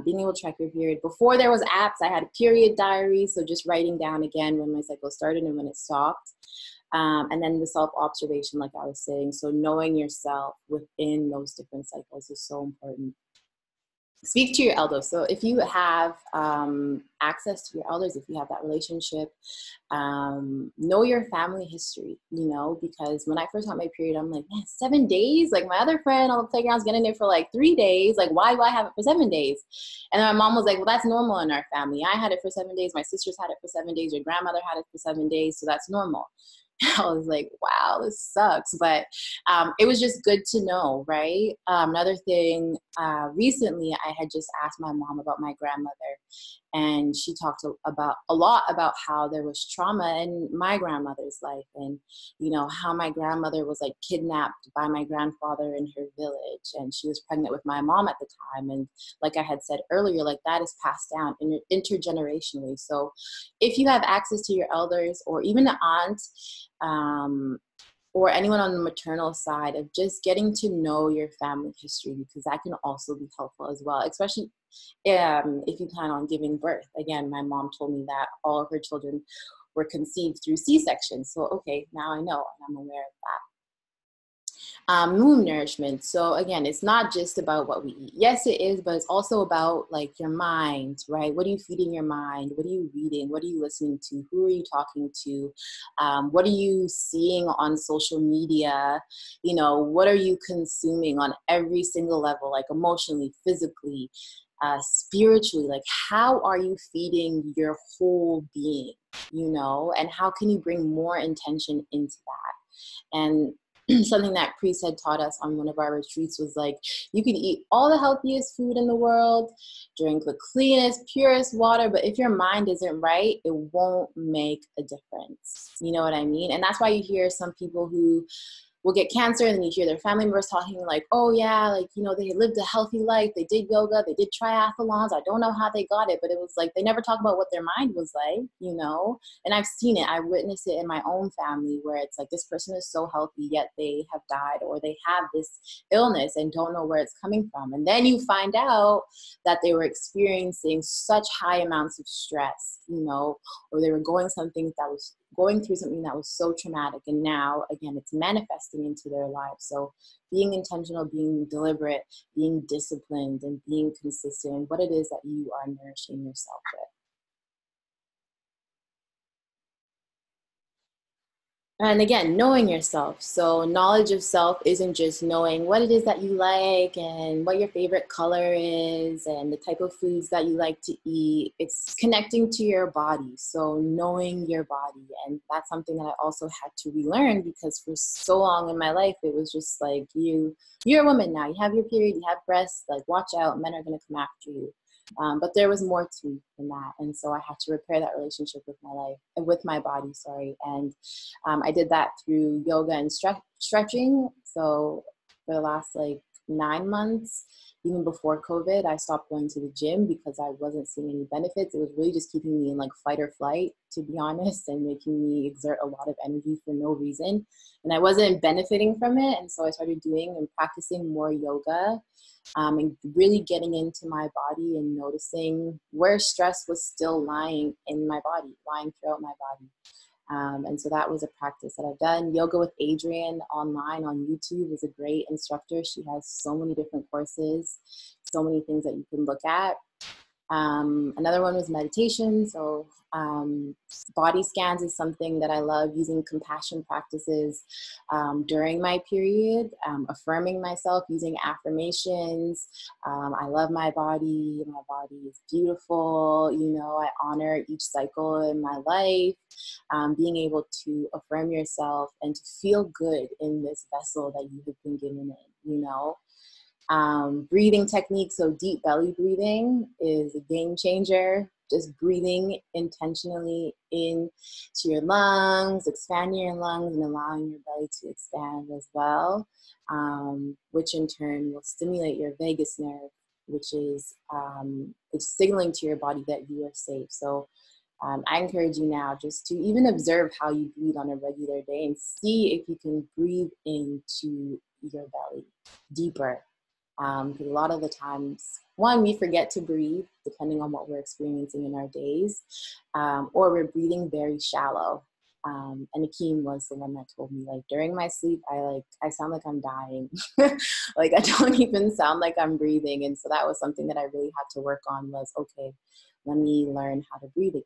being able to track your period. Before there was apps, I had a period diary, so just writing down again when my cycle started and when it stopped. And then the self-observation, like I was saying. So knowing yourself within those different cycles is so important. Speak to your elders. So if you have access to your elders, if you have that relationship, know your family history, you know, because when I first got my period, I'm like, man, 7 days? Like my other friend on the playground's getting it for like 3 days. Like, why do I have it for 7 days? And then my mom was like, well, that's normal in our family. I had it for 7 days. My sisters had it for 7 days. Your grandmother had it for 7 days. So that's normal. I was like, wow, this sucks. But it was just good to know, right? Another thing, recently I had just asked my mom about my grandmother, and she talked about a lot about how there was trauma in my grandmother's life, and you know how my grandmother was like kidnapped by my grandfather in her village, and she was pregnant with my mom at the time. And like I had said earlier, like that is passed down intergenerationally. So if you have access to your elders, or even an aunt, or anyone on the maternal side, of just getting to know your family history, because that can also be helpful as well, especially if you plan on giving birth. Again, my mom told me that all of her children were conceived through C-section. So, okay, now I know, and I'm aware of that. Womb nourishment. So again, it's not just about what we eat. Yes, it is, but it's also about like your mind, right? What are you feeding your mind? What are you reading? What are you listening to? Who are you talking to? What are you seeing on social media? You know, what are you consuming on every single level, like emotionally, physically, spiritually? Like, how are you feeding your whole being, you know? And how can you bring more intention into that? And something that priest had taught us on one of our retreats was like, you can eat all the healthiest food in the world, drink the cleanest, purest water, but if your mind isn't right, it won't make a difference. You know what I mean? And that's why you hear some people who will get cancer, and then you hear their family members talking like, oh yeah, like, you know, they lived a healthy life, they did yoga, they did triathlons, I don't know how they got it, but it was like, they never talk about what their mind was like, you know? And I've seen it, I've witnessed it in my own family, where it's like, this person is so healthy, yet they have died, or they have this illness and don't know where it's coming from. And then you find out that they were experiencing such high amounts of stress, you know, or they were going through something that was so traumatic, and now again it's manifesting into their lives. So being intentional, being deliberate, being disciplined, and being consistent in what it is that you are nourishing yourself with. And again, knowing yourself. So knowledge of self isn't just knowing what it is that you like and what your favorite color is and the type of foods that you like to eat. It's connecting to your body. So knowing your body. And that's something that I also had to relearn, because for so long in my life, it was just like, you're a woman now. You have your period, you have breasts, like watch out, men are going to come after you. But there was more to than that. And so I had to repair that relationship with my life, with my body, sorry. And I did that through yoga and stretching. So for the last like 9 months, even before COVID, I stopped going to the gym because I wasn't seeing any benefits. It was really just keeping me in like fight or flight, to be honest, and making me exert a lot of energy for no reason. And I wasn't benefiting from it. And so I started doing and practicing more yoga, and really getting into my body and noticing where stress was still lying in my body, lying throughout my body. And so that was a practice that I've done. Yoga with Adrienne online on YouTube is a great instructor. She has so many different courses, so many things that you can look at. Another one was meditation. So body scans is something that I love, using compassion practices during my period, affirming myself using affirmations. I love my body. My body is beautiful. You know, I honor each cycle in my life. Being able to affirm yourself and to feel good in this vessel that you have been given in, you know. Breathing techniques, so deep belly breathing is a game changer. Just breathing intentionally into your lungs, expanding your lungs and allowing your belly to expand as well, which in turn will stimulate your vagus nerve, which is it's signaling to your body that you are safe. So I encourage you now just to even observe how you breathe on a regular day and see if you can breathe into your belly deeper. Because a lot of the times, one, we forget to breathe depending on what we're experiencing in our days, or we're breathing very shallow. And Akeem was the one that told me, like, during my sleep, I sound like I'm dying. Like, I don't even sound like I'm breathing. And so that was something that I really had to work on, was, okay, let me learn how to breathe again.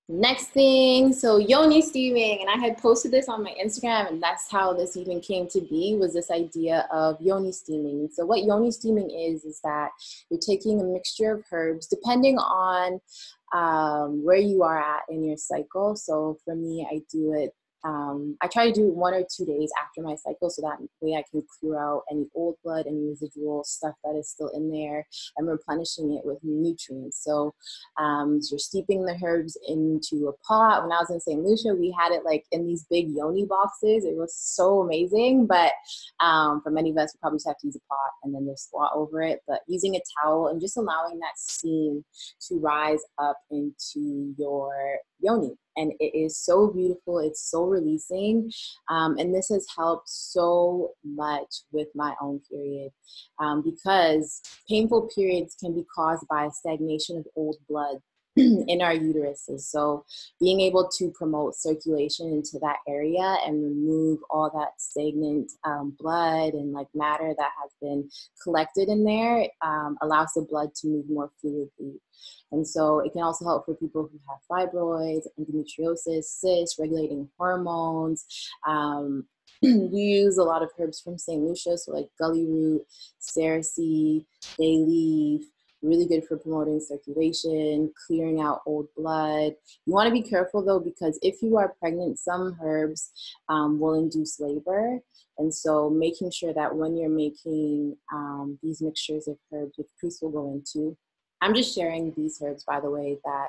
Next thing, so yoni steaming, and I had posted this on my Instagram, and that's how this even came to be, was this idea of yoni steaming. And so what yoni steaming is that you're taking a mixture of herbs, depending on where you are at in your cycle. So for me, I do it, I try to do it 1 or 2 days after my cycle, so that way I can clear out any old blood and residual stuff that is still in there, and replenishing it with nutrients. So you're steeping the herbs into a pot. When I was in St. Lucia, we had it like in these big yoni boxes. It was so amazing, but for many of us, we probably just have to use a pot and then just squat over it. But using a towel and just allowing that steam to rise up into your yoni. And it is so beautiful. It's so releasing. And this has helped so much with my own period, because painful periods can be caused by stagnation of old blood in our uteruses. So being able to promote circulation into that area and remove all that stagnant blood and like matter that has been collected in there allows the blood to move more fluidly. And so it can also help for people who have fibroids, endometriosis, cysts, regulating hormones. We use a lot of herbs from St. Lucia, so like gully root, cerasee, bay leaf, really good for promoting circulation, clearing out old blood. You want to be careful though, because if you are pregnant, some herbs will induce labor. And so making sure that when you're making these mixtures of herbs, which Priest will go into, I'm just sharing these herbs, by the way, that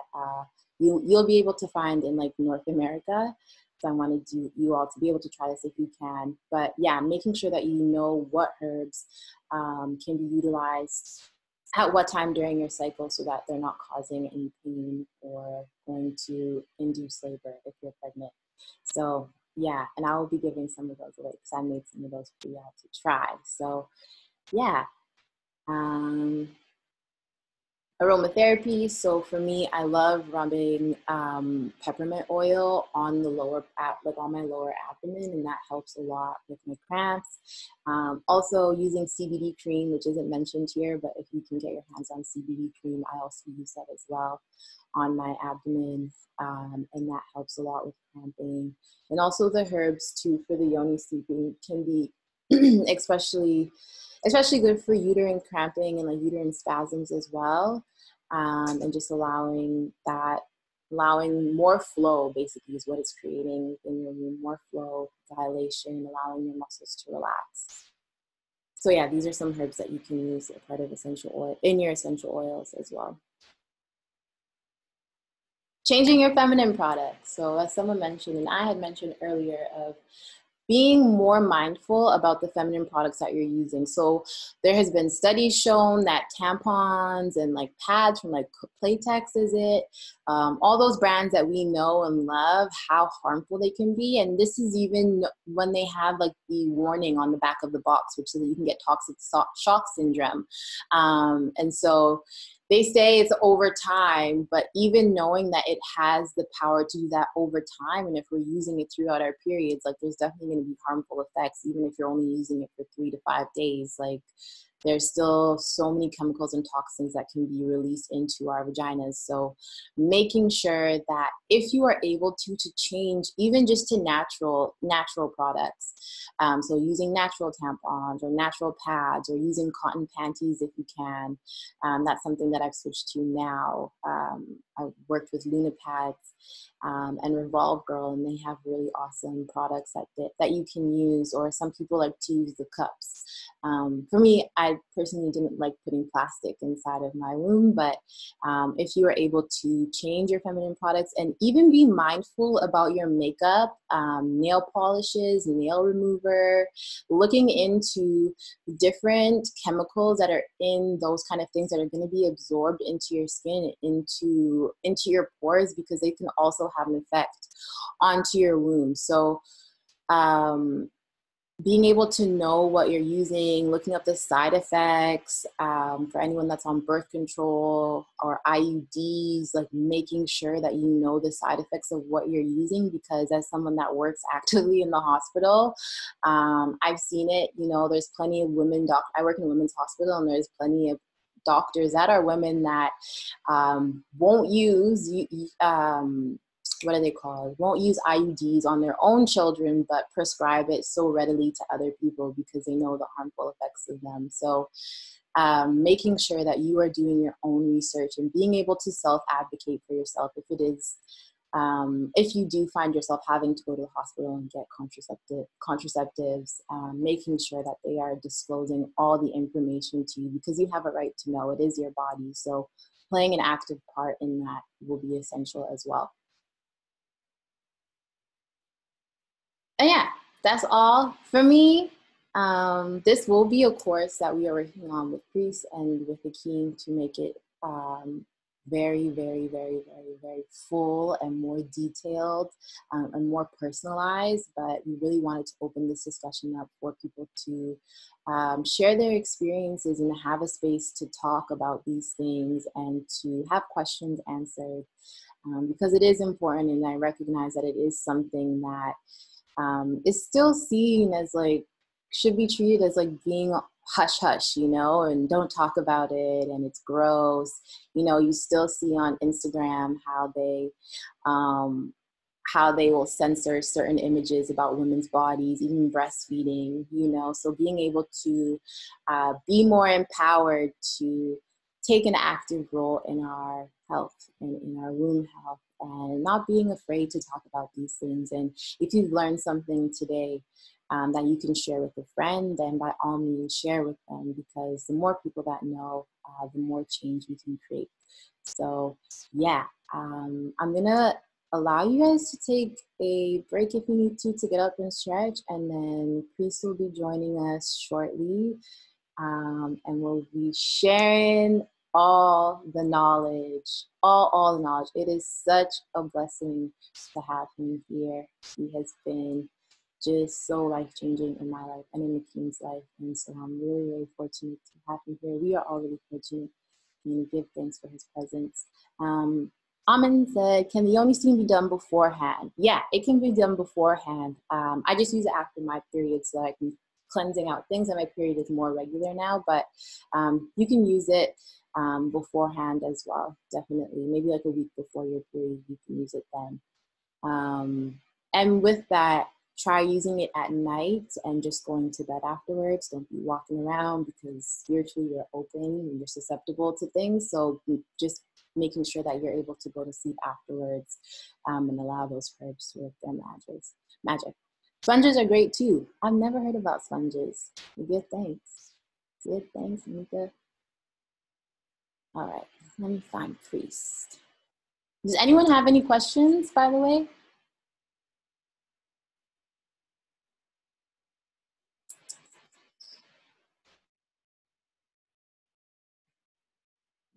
you'll be able to find in like North America. So I wanted you all to be able to try this if you can. But yeah, making sure that you know what herbs can be utilized at what time during your cycle, so that they're not causing any pain or going to induce labor if you're pregnant. So yeah, and I will be giving some of those away because I made some of those for you all to try. So yeah. Aromatherapy. So for me, I love rubbing peppermint oil on the on my lower abdomen, and that helps a lot with my cramps. Also using CBD cream, which isn't mentioned here, but if you can get your hands on CBD cream, I also use that as well on my abdomen, and that helps a lot with cramping. And also the herbs too for the yoni steeping can be especially good for uterine cramping and like uterine spasms as well. And just allowing more flow basically is what it's creating in your womb, more flow, dilation, allowing your muscles to relax. So yeah, these are some herbs that you can use as part of essential oil in your essential oils as well. Changing your feminine products. So as someone mentioned, and I had mentioned earlier, of being more mindful about the feminine products that you're using. So there has been studies shown that tampons and like pads from like Playtex, is it? All those brands that we know and love, how harmful they can be. And this is even when they have like the warning on the back of the box, which is that you can get toxic shock syndrome. And so they say it's over time, but even knowing that it has the power to do that over time, and if we're using it throughout our periods, like there's definitely going to be harmful effects, even if you're only using it for 3 to 5 days. Like there's still so many chemicals and toxins that can be released into our vaginas. So making sure that if you are able to change even just to natural products, so using natural tampons or natural pads or using cotton panties if you can, that's something that I've switched to now. I've worked with Luna Pads and Revolve Girl, and they have really awesome products that you can use, or some people like to use the cups. For me, I personally didn't like putting plastic inside of my womb, but if you are able to change your feminine products and even be mindful about your makeup, nail polishes, nail remover, looking into different chemicals that are in those kind of things that are going to be absorbed into your skin, into your pores, because they can also have an effect onto your womb. So being able to know what you're using, looking up the side effects, for anyone that's on birth control or IUDs, like making sure that you know the side effects of what you're using, because as someone that works actively in the hospital, I've seen it. You know, there's plenty of women, I work in a women's hospital, and there's plenty of doctors that are women that won't use what are they called? Won't use IUDs on their own children, but prescribe it so readily to other people because they know the harmful effects of them. So making sure that you are doing your own research and being able to self-advocate for yourself if it is, if you do find yourself having to go to the hospital and get contraceptives, making sure that they are disclosing all the information to you, because you have a right to know. It is your body. So playing an active part in that will be essential as well. And yeah, that's all for me. This will be a course that we are working on with Priest and with the team to make it very, very, very, very, very full and more detailed and more personalized. But we really wanted to open this discussion up for people to share their experiences and have a space to talk about these things and to have questions answered, because it is important, and I recognize that it is something that is still seen as like, should be treated as like being hush hush, you know, and don't talk about it, and it's gross. You know, you still see on Instagram how they will censor certain images about women's bodies, even breastfeeding, you know. So being able to be more empowered to take an active role in our health and in our womb health, and not being afraid to talk about these things. And if you've learned something today that you can share with a friend, then by all means share with them, because the more people that know, the more change we can create. So yeah, I'm gonna allow you guys to take a break if you need to get up and stretch, and then Priest will be joining us shortly, and we'll be sharing all the knowledge, all the knowledge. It is such a blessing to have him here. He has been just so life-changing in my life and in the team's life, and so I'm really, really fortunate to have him here. We are all really fortunate, and give thanks for his presence. Amin said, can the yoni steam be done beforehand? Yeah, it can be done beforehand. I just use it after my period so that I can cleansing out things, and my period is more regular now, but you can use it beforehand as well, definitely. Maybe like a week before your period, you can use it then. And with that, try using it at night and just going to bed afterwards. Don't be walking around, because spiritually you're open and you're susceptible to things. So just making sure that you're able to go to sleep afterwards, and allow those herbs to work their magic. Sponges are great too. I've never heard about sponges. Good thanks. Good thanks, Mika. All right, let me find Priest. Does anyone have any questions, by the way?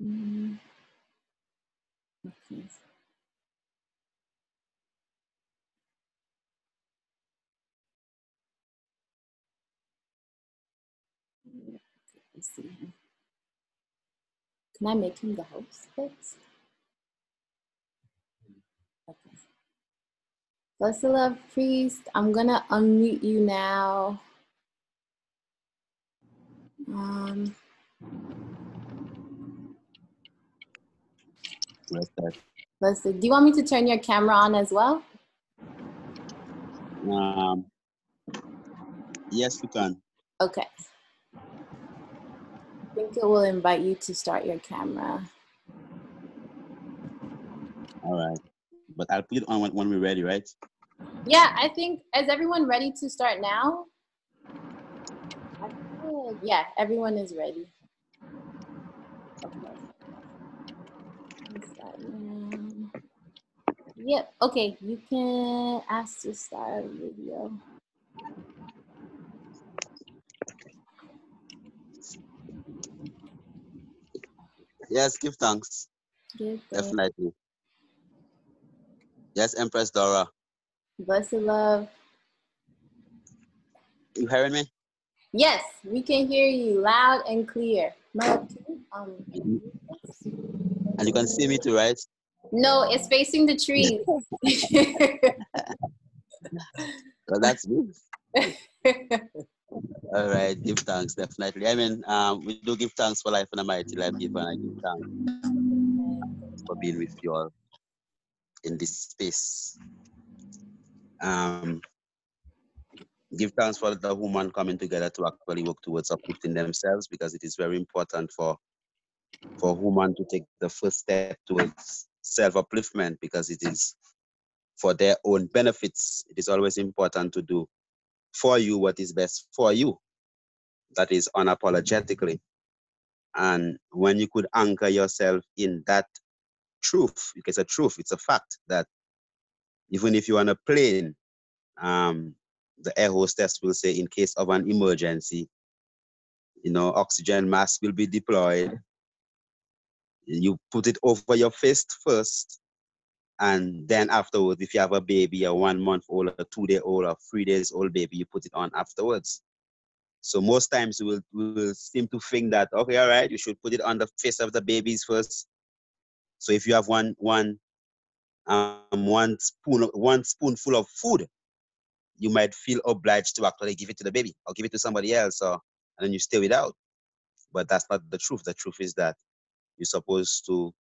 Okay. Let's see. Can I make him the host, please? Okay. Bless the love, priest. I'm gonna unmute you now. Blessed. Do you want me to turn your camera on as well? Yes, we can. Okay. I think it will invite you to start your camera. All right. But I'll put it on when we're ready, right? Yeah, I think, is everyone ready to start now? Yeah, everyone is ready. Okay. Yep, okay, you can ask to start a video. Yes, give thanks. Give thanks. Definitely. Yes, Empress Dora. Blessed love. You hearing me? Yes, we can hear you loud and clear. And you can see me too, right? No, it's facing the trees. Well, that's good. All right, give thanks, definitely. I mean, we do give thanks for life and a mighty life giver, and I give thanks for being with you all in this space. Give thanks for the woman coming together to actually work towards uplifting themselves, because it is very important for women to take the first step towards self-upliftment, because it is for their own benefits. It is always important to do for you what is best for you. That is unapologetically. And when you could anchor yourself in that truth, it's a truth, it's a fact that even if you're on a plane, the air hostess will say, in case of an emergency, oxygen mask will be deployed. You put it over your fist first, and then afterwards, if you have a baby, a 1 month old, a 2 day old, or 3 days old baby, you put it on afterwards. So most times we will seem to think that, okay, all right, you should put it on the face of the babies first. So if you have one spoonful of food, you might feel obliged to actually give it to the baby or give it to somebody else, and then you stay without. But that's not the truth. The truth is that you're supposed to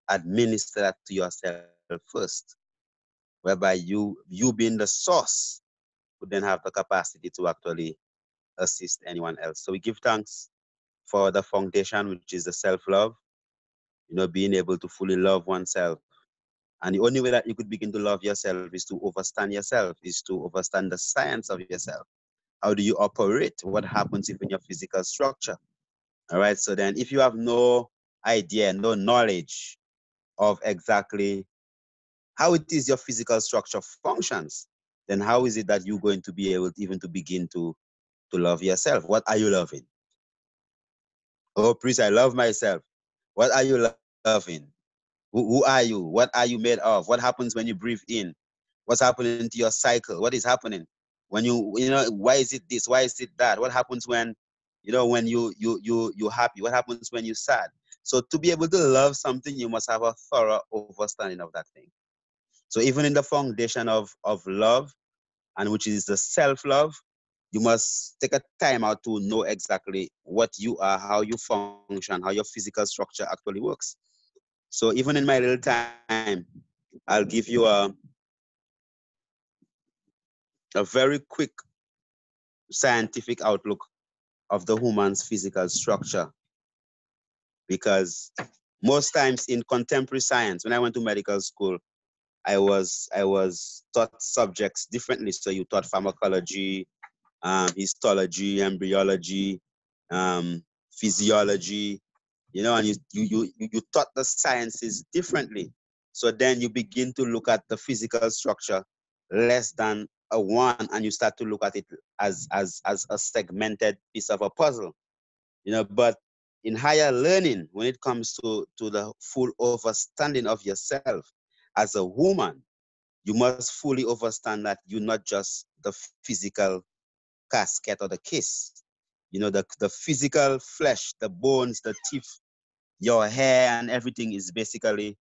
administer that to yourself first, whereby you being the source would then have the capacity to actually assist anyone else. So we give thanks for the foundation, which is the self-love, being able to fully love oneself. And the only way that you could begin to love yourself is to understand yourself, is to understand the science of yourself. How do you operate? What happens within your physical structure? All right. So then if you have no idea, no knowledge of exactly how it is your physical structure functions, then how is it that you're going to be able even to begin to love yourself? What are you loving? Oh, priest, I love myself. What are you loving? Who are you? What are you made of? What happens when you breathe in? What's happening to your cycle? What is happening when why is it this? Why is it that? What happens when, when you're happy? What happens when you're sad? So to be able to love something, you must have a thorough understanding of that thing. So even in the foundation of love, and which is the self-love, you must take a time out to know exactly what you are, how you function, how your physical structure actually works. So even in my little time, I'll give you a very quick scientific outlook of the human's physical structure. Because most times in contemporary science, when I went to medical school, I was taught subjects differently. So you taught pharmacology, histology, embryology, physiology, and you taught the sciences differently. So then you begin to look at the physical structure less than a one, and you start to look at it as a segmented piece of a puzzle. But in higher learning, when it comes to the full understanding of yourself as a woman, you must fully understand that you're not just the physical casket or the case. You know, the physical flesh, the bones, the teeth, your hair, and everything is basically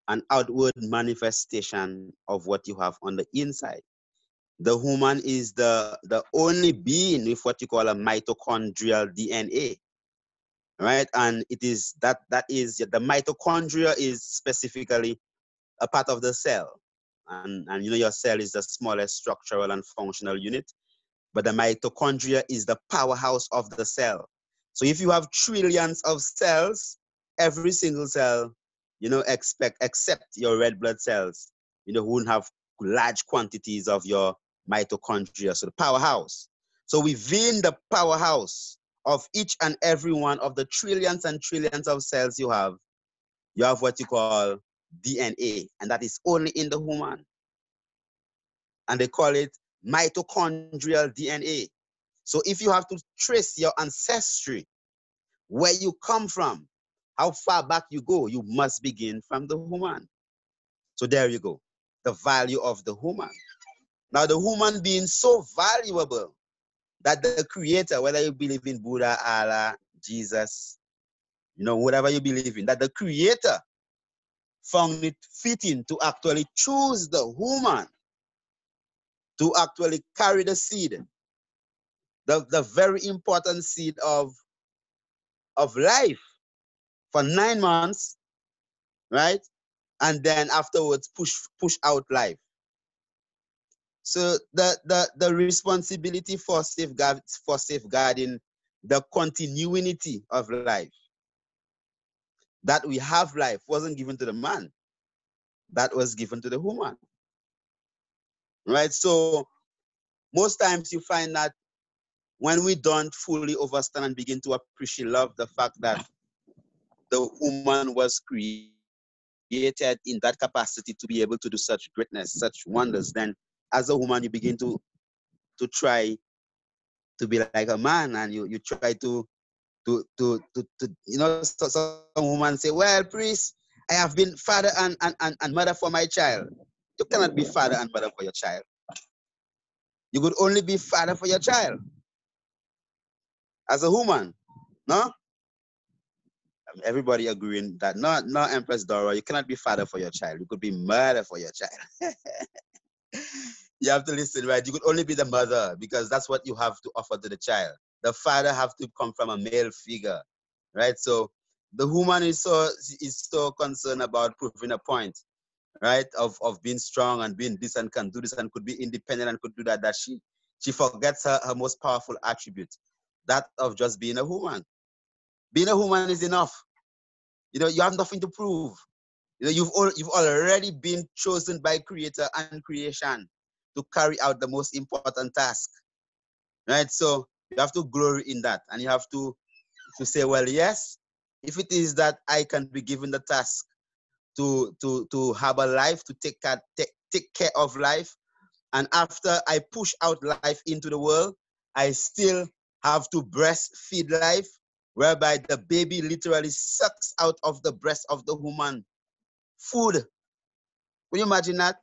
an outward manifestation of what you have on the inside. The woman is the only being with what you call a mitochondrial DNA, right? And it is that is the mitochondria is specifically a part of the cell. And you know your cell is the smallest structural and functional unit, but the mitochondria is the powerhouse of the cell. So if you have trillions of cells, every single cell, you know, except your red blood cells, you know, won't have large quantities of your mitochondria, so the powerhouse. So within the powerhouse of each and every one of the trillions and trillions of cells you have what you call DNA, and that is only in the human. And they call it mitochondrial DNA. So if you have to trace your ancestry, where you come from, how far back you go, you must begin from the woman. So there you go, the value of the woman. Now the woman being so valuable that the creator, whether you believe in Buddha, Allah, Jesus, you know, whatever you believe in, that the creator found it fitting to actually choose the woman to actually carry the seed, the very important seed of life for 9 months, right? And then afterwards push out life. So the responsibility for safeguarding the continuity of life, that we have life, wasn't given to the man. That was given to the woman. Right? So most times you find that when we don't fully understand and begin to appreciate love, the fact that the woman was created in that capacity to be able to do such greatness, such wonders, then as a woman you begin to try to be like a man, and you try to you know, so some women say, well, priest, I have been father and mother for my child. You cannot be father and mother for your child. You could only be father for your child as a woman. No? Everybody agreeing that no, Empress Dora, you cannot be father for your child. You could be mother for your child. You have to listen, right? You could only be the mother because that's what you have to offer to the child. The father have to come from a male figure, right? So the woman is so concerned about proving a point, right? Of being strong and being this and can do this and could be independent and could do that she forgets her most powerful attribute, that of just being a woman. Being a woman is enough. You know, you have nothing to prove. You know, you've already been chosen by Creator and creation to carry out the most important task, right? So you have to glory in that, and you have to say, well, yes, if it is that I can be given the task to have a life, to take care of life, and after I push out life into the world, I still have to breastfeed life, whereby the baby literally sucks out of the breast of the woman food. Can you imagine that?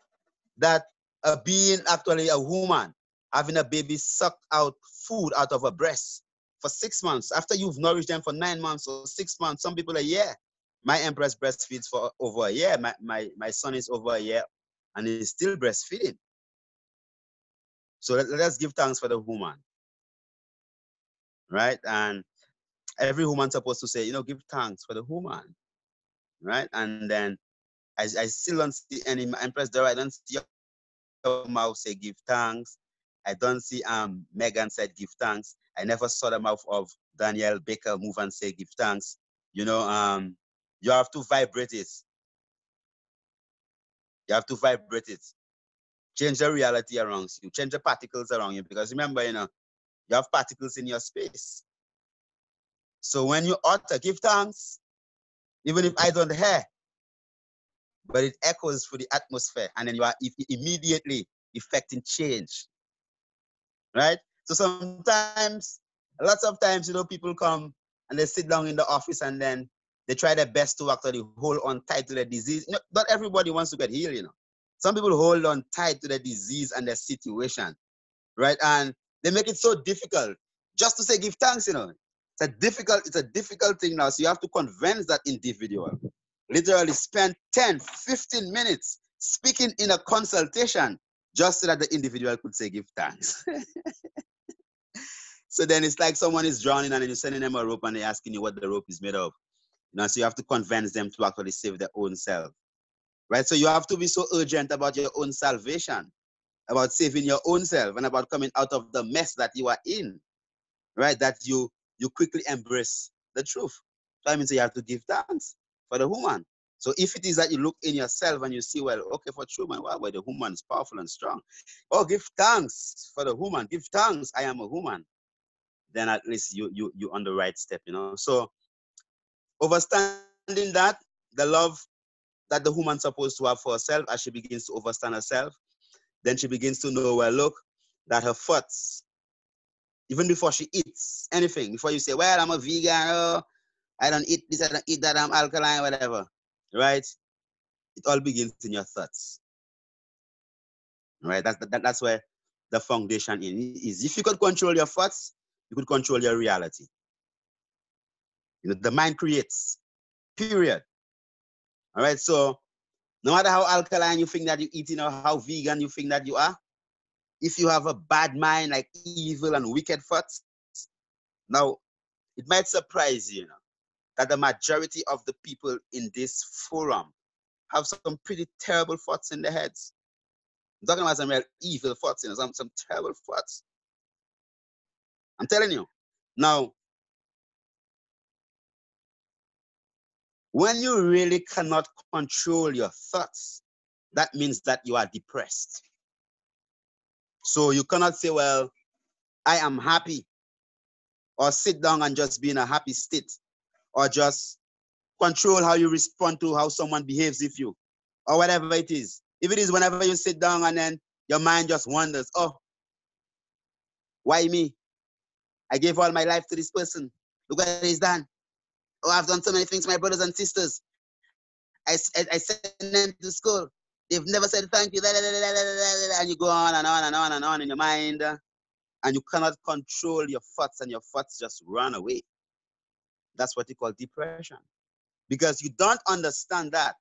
That a being, actually a woman, having a baby sucked out food out of a breast for 6 months. After you've nourished them for 9 months or 6 months, some people are, yeah. My Empress breastfeeds for over a year. My son is over a year and he's still breastfeeding. So let us give thanks for the woman, right? And every woman's supposed to say, you know, give thanks for the woman, right? And then I still don't see any Empress Dora. I don't see your mouth say give thanks. I don't see Megan said give thanks. I never saw the mouth of Danielle Baker move and say give thanks. You know, you have to vibrate it. You have to vibrate it. Change the reality around you. Change the particles around you. Because remember, you know, you have particles in your space. So when you utter, give thanks, even if I don't hear, but it echoes through the atmosphere, and then you are immediately effecting change, right? So sometimes, lots of times, you know, people come and they sit down in the office and then they try their best to actually hold on tight to the disease. Not everybody wants to get healed, Some people hold on tight to the disease and their situation, right? And they make it so difficult just to say give thanks, It's a difficult thing now. So you have to convince that individual. Literally spend 10, 15 minutes speaking in a consultation just so that the individual could say give thanks. So then it's like someone is drowning and then you're sending them a rope and they're asking you what the rope is made of. So you have to convince them to actually save their own self. Right? So you have to be so urgent about your own salvation, about saving your own self, and about coming out of the mess that you are in. Right? That you quickly embrace the truth. So I mean, so you have to give thanks for the woman. So if it is that you look in yourself and you see, well, okay, for true, man, wow, well, the woman is powerful and strong. Oh, give thanks for the woman. Give thanks, I am a woman. Then at least you on the right step, So understanding that, the love that the woman supposed to have for herself, as she begins to understand herself, then she begins to know, well, look, that her thoughts, even before she eats anything, before you say, well, I'm a vegan, oh, I don't eat this, I don't eat that, I'm alkaline, whatever, right? It all begins in your thoughts, right? That's where the foundation is. If you could control your thoughts, you could control your reality. The mind creates, period. All right, so no matter how alkaline you think that you're eating or how vegan you think that you are, if you have a bad mind, like evil and wicked thoughts, now it might surprise you, that the majority of the people in this forum have some pretty terrible thoughts in their heads. I'm talking about some real evil thoughts, some terrible thoughts. I'm telling you. Now, when you really cannot control your thoughts, that means that you are depressed. So you cannot say, well, I am happy, or sit down and just be in a happy state, or just control how you respond to how someone behaves with you, or whatever it is. If it is whenever you sit down and then your mind just wanders, oh, why me? I gave all my life to this person. Look what he's done. Oh, I've done so many things to my brothers and sisters. I sent them to school. They've never said thank you. And you go on and on and on and on in your mind. And you cannot control your thoughts, and your thoughts just run away. That's what you call depression. Because you don't understand that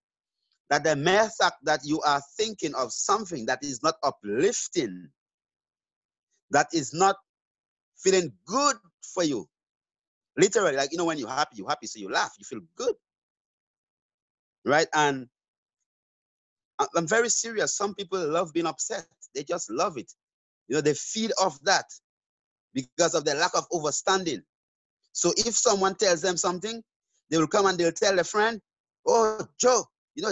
the mere fact that you are thinking of something that is not uplifting, that is not feeling good for you. Literally, like, when you're happy, so you laugh, you feel good. Right? And I'm very serious. Some people love being upset. They just love it. They feed off that because of their lack of understanding. So if someone tells them something, they will come and they'll tell a friend, oh, Joe,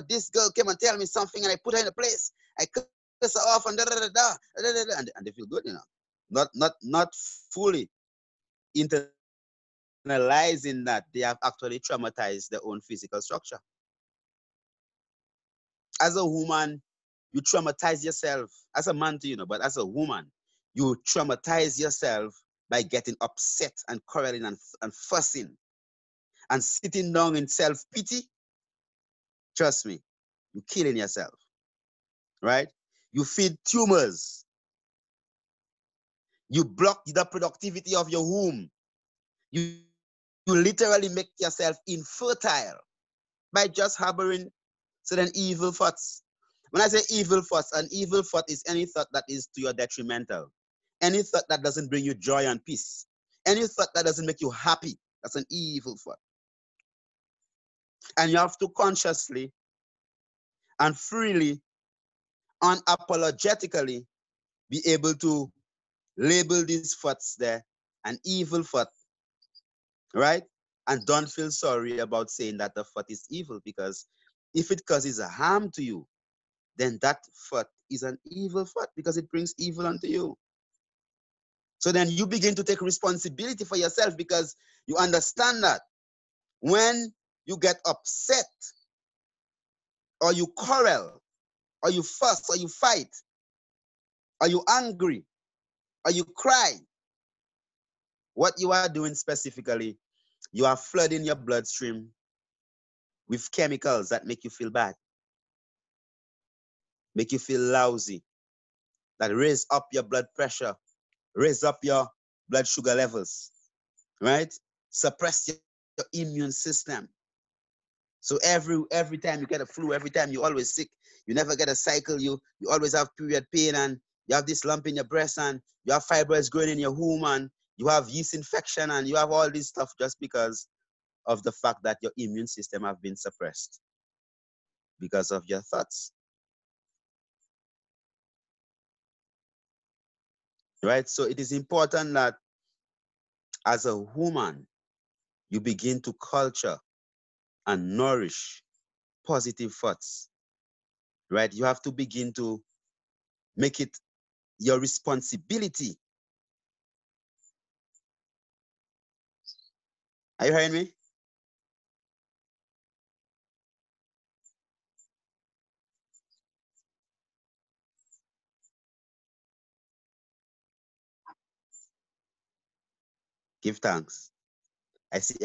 this girl came and tell me something and I put her in a place. I cut her off and and they feel good, Not fully internalizing that they have actually traumatized their own physical structure. As a woman, you traumatize yourself. As a man too, but as a woman, you traumatize yourself by getting upset and quarreling and fussing and sitting down in self-pity. Trust me, you're killing yourself, right? You feed tumors. You block the productivity of your womb. You literally make yourself infertile by just harboring certain evil thoughts. When I say evil thoughts, an evil thought is any thought that is to your detrimental. Any thought that doesn't bring you joy and peace. Any thought that doesn't make you happy, that's an evil thought. And you have to consciously and freely, unapologetically, be able to label these thoughts there an evil thought, right? And don't feel sorry about saying that the thought is evil, because if it causes a harm to you, then that thought is an evil thought because it brings evil unto you. So then you begin to take responsibility for yourself, because you understand that when you get upset or you quarrel or you fuss or you fight or you angry or you cry, what you are doing specifically You are flooding your bloodstream with chemicals that make you feel bad, make you feel lousy, that raise up your blood pressure, raise up your blood sugar levels, right? Suppress your immune system. So every time you get a flu, every time you're always sick, you never get a cycle, you always have period pain, and you have this lump in your breast, and you have fibroids growing in your womb, and you have yeast infection, and you have all this stuff just because of the fact that your immune system have been suppressed because of your thoughts. Right? So it is important that as a woman, you begin to culture and nourish positive thoughts. Right? You have to begin to make it your responsibility. Are you hearing me? Give thanks. I see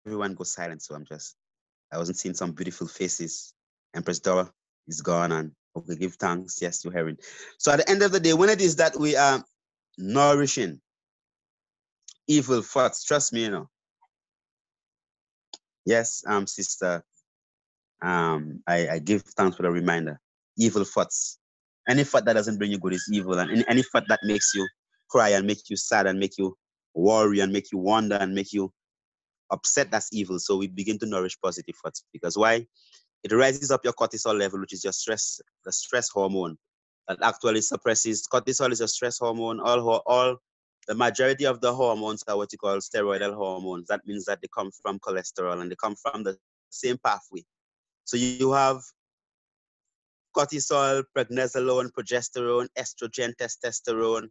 everyone go silent, so I wasn't seeing some beautiful faces. Empress Dora is gone, and okay, give thanks. Yes, you're hearing. So at the end of the day, when it is that we are nourishing evil thoughts, trust me, Yes, sister. I give thanks for the reminder. Evil thoughts. Any thought that doesn't bring you good is evil, and any thought that makes you cry and make you sad and make you worry and make you wonder and make you upset, that's evil. So we begin to nourish positive thoughts, because why? It raises up your cortisol level, which is your stress, the stress hormone that actually suppresses. Cortisol is a stress hormone. The majority of the hormones are what you call steroidal hormones. That means that they come from cholesterol and they come from the same pathway. So you have cortisol, prednisolone, progesterone, estrogen, testosterone.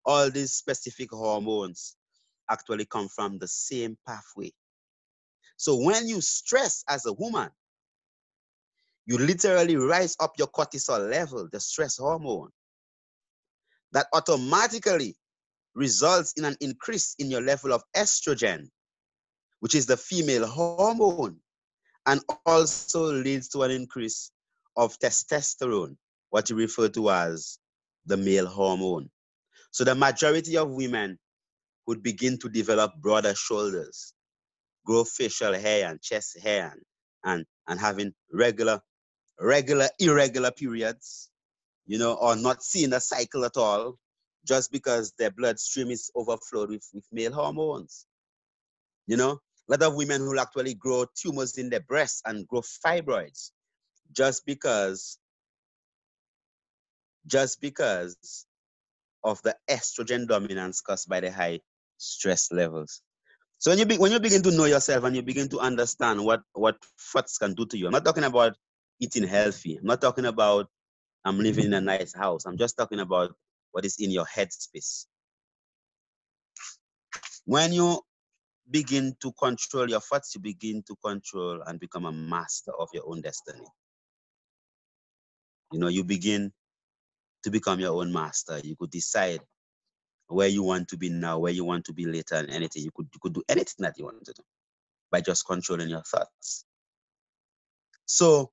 All these specific hormones actually come from the same pathway. So when you stress as a woman, you literally rise up your cortisol level, the stress hormone, that automatically results in an increase in your level of estrogen, which is the female hormone, and also leads to an increase of testosterone, what you refer to as the male hormone. So the majority of women would begin to develop broader shoulders, grow facial hair and chest hair, and having irregular periods, or not seeing a cycle at all, just because their bloodstream is overflowed with male hormones. A lot of women who will actually grow tumors in their breasts and grow fibroids just because of the estrogen dominance caused by the high stress levels. So when you begin to know yourself and you begin to understand what fats can do to you, I'm not talking about eating healthy. I'm not talking about I'm living in a nice house. I'm just talking about what is in your headspace. When you begin to control your thoughts, you begin to control and become a master of your own destiny. You begin to become your own master. You could decide where you want to be now, where you want to be later, and anything. You could do anything that you want to do by just controlling your thoughts. So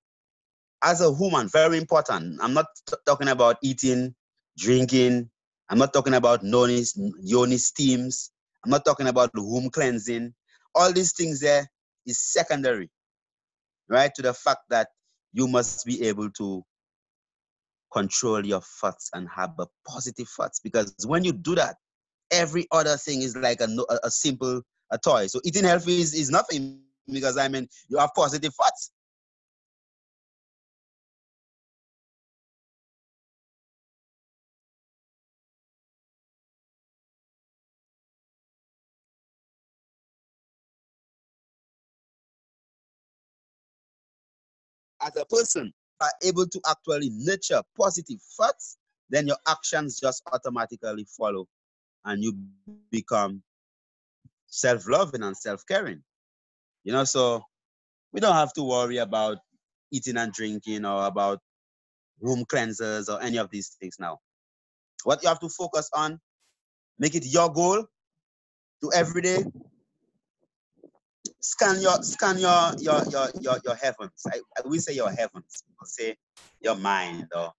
as a woman, very important. I'm not talking about eating, drinking. I'm not talking about yoni steams. I'm not talking about womb cleansing. All these things there is secondary, right, to the fact that you must be able to control your thoughts and have a positive thoughts. Because when you do that, every other thing is like a simple a toy. So eating healthy is nothing, because you have positive thoughts. As a person are able to actually nurture positive thoughts, then your actions just automatically follow, and you become self-loving and self-caring. So we don't have to worry about eating and drinking or about room cleansers or any of these things now. What you have to focus on, make it your goal to every day scan your heavens. I will say your heavens. People say your mind, or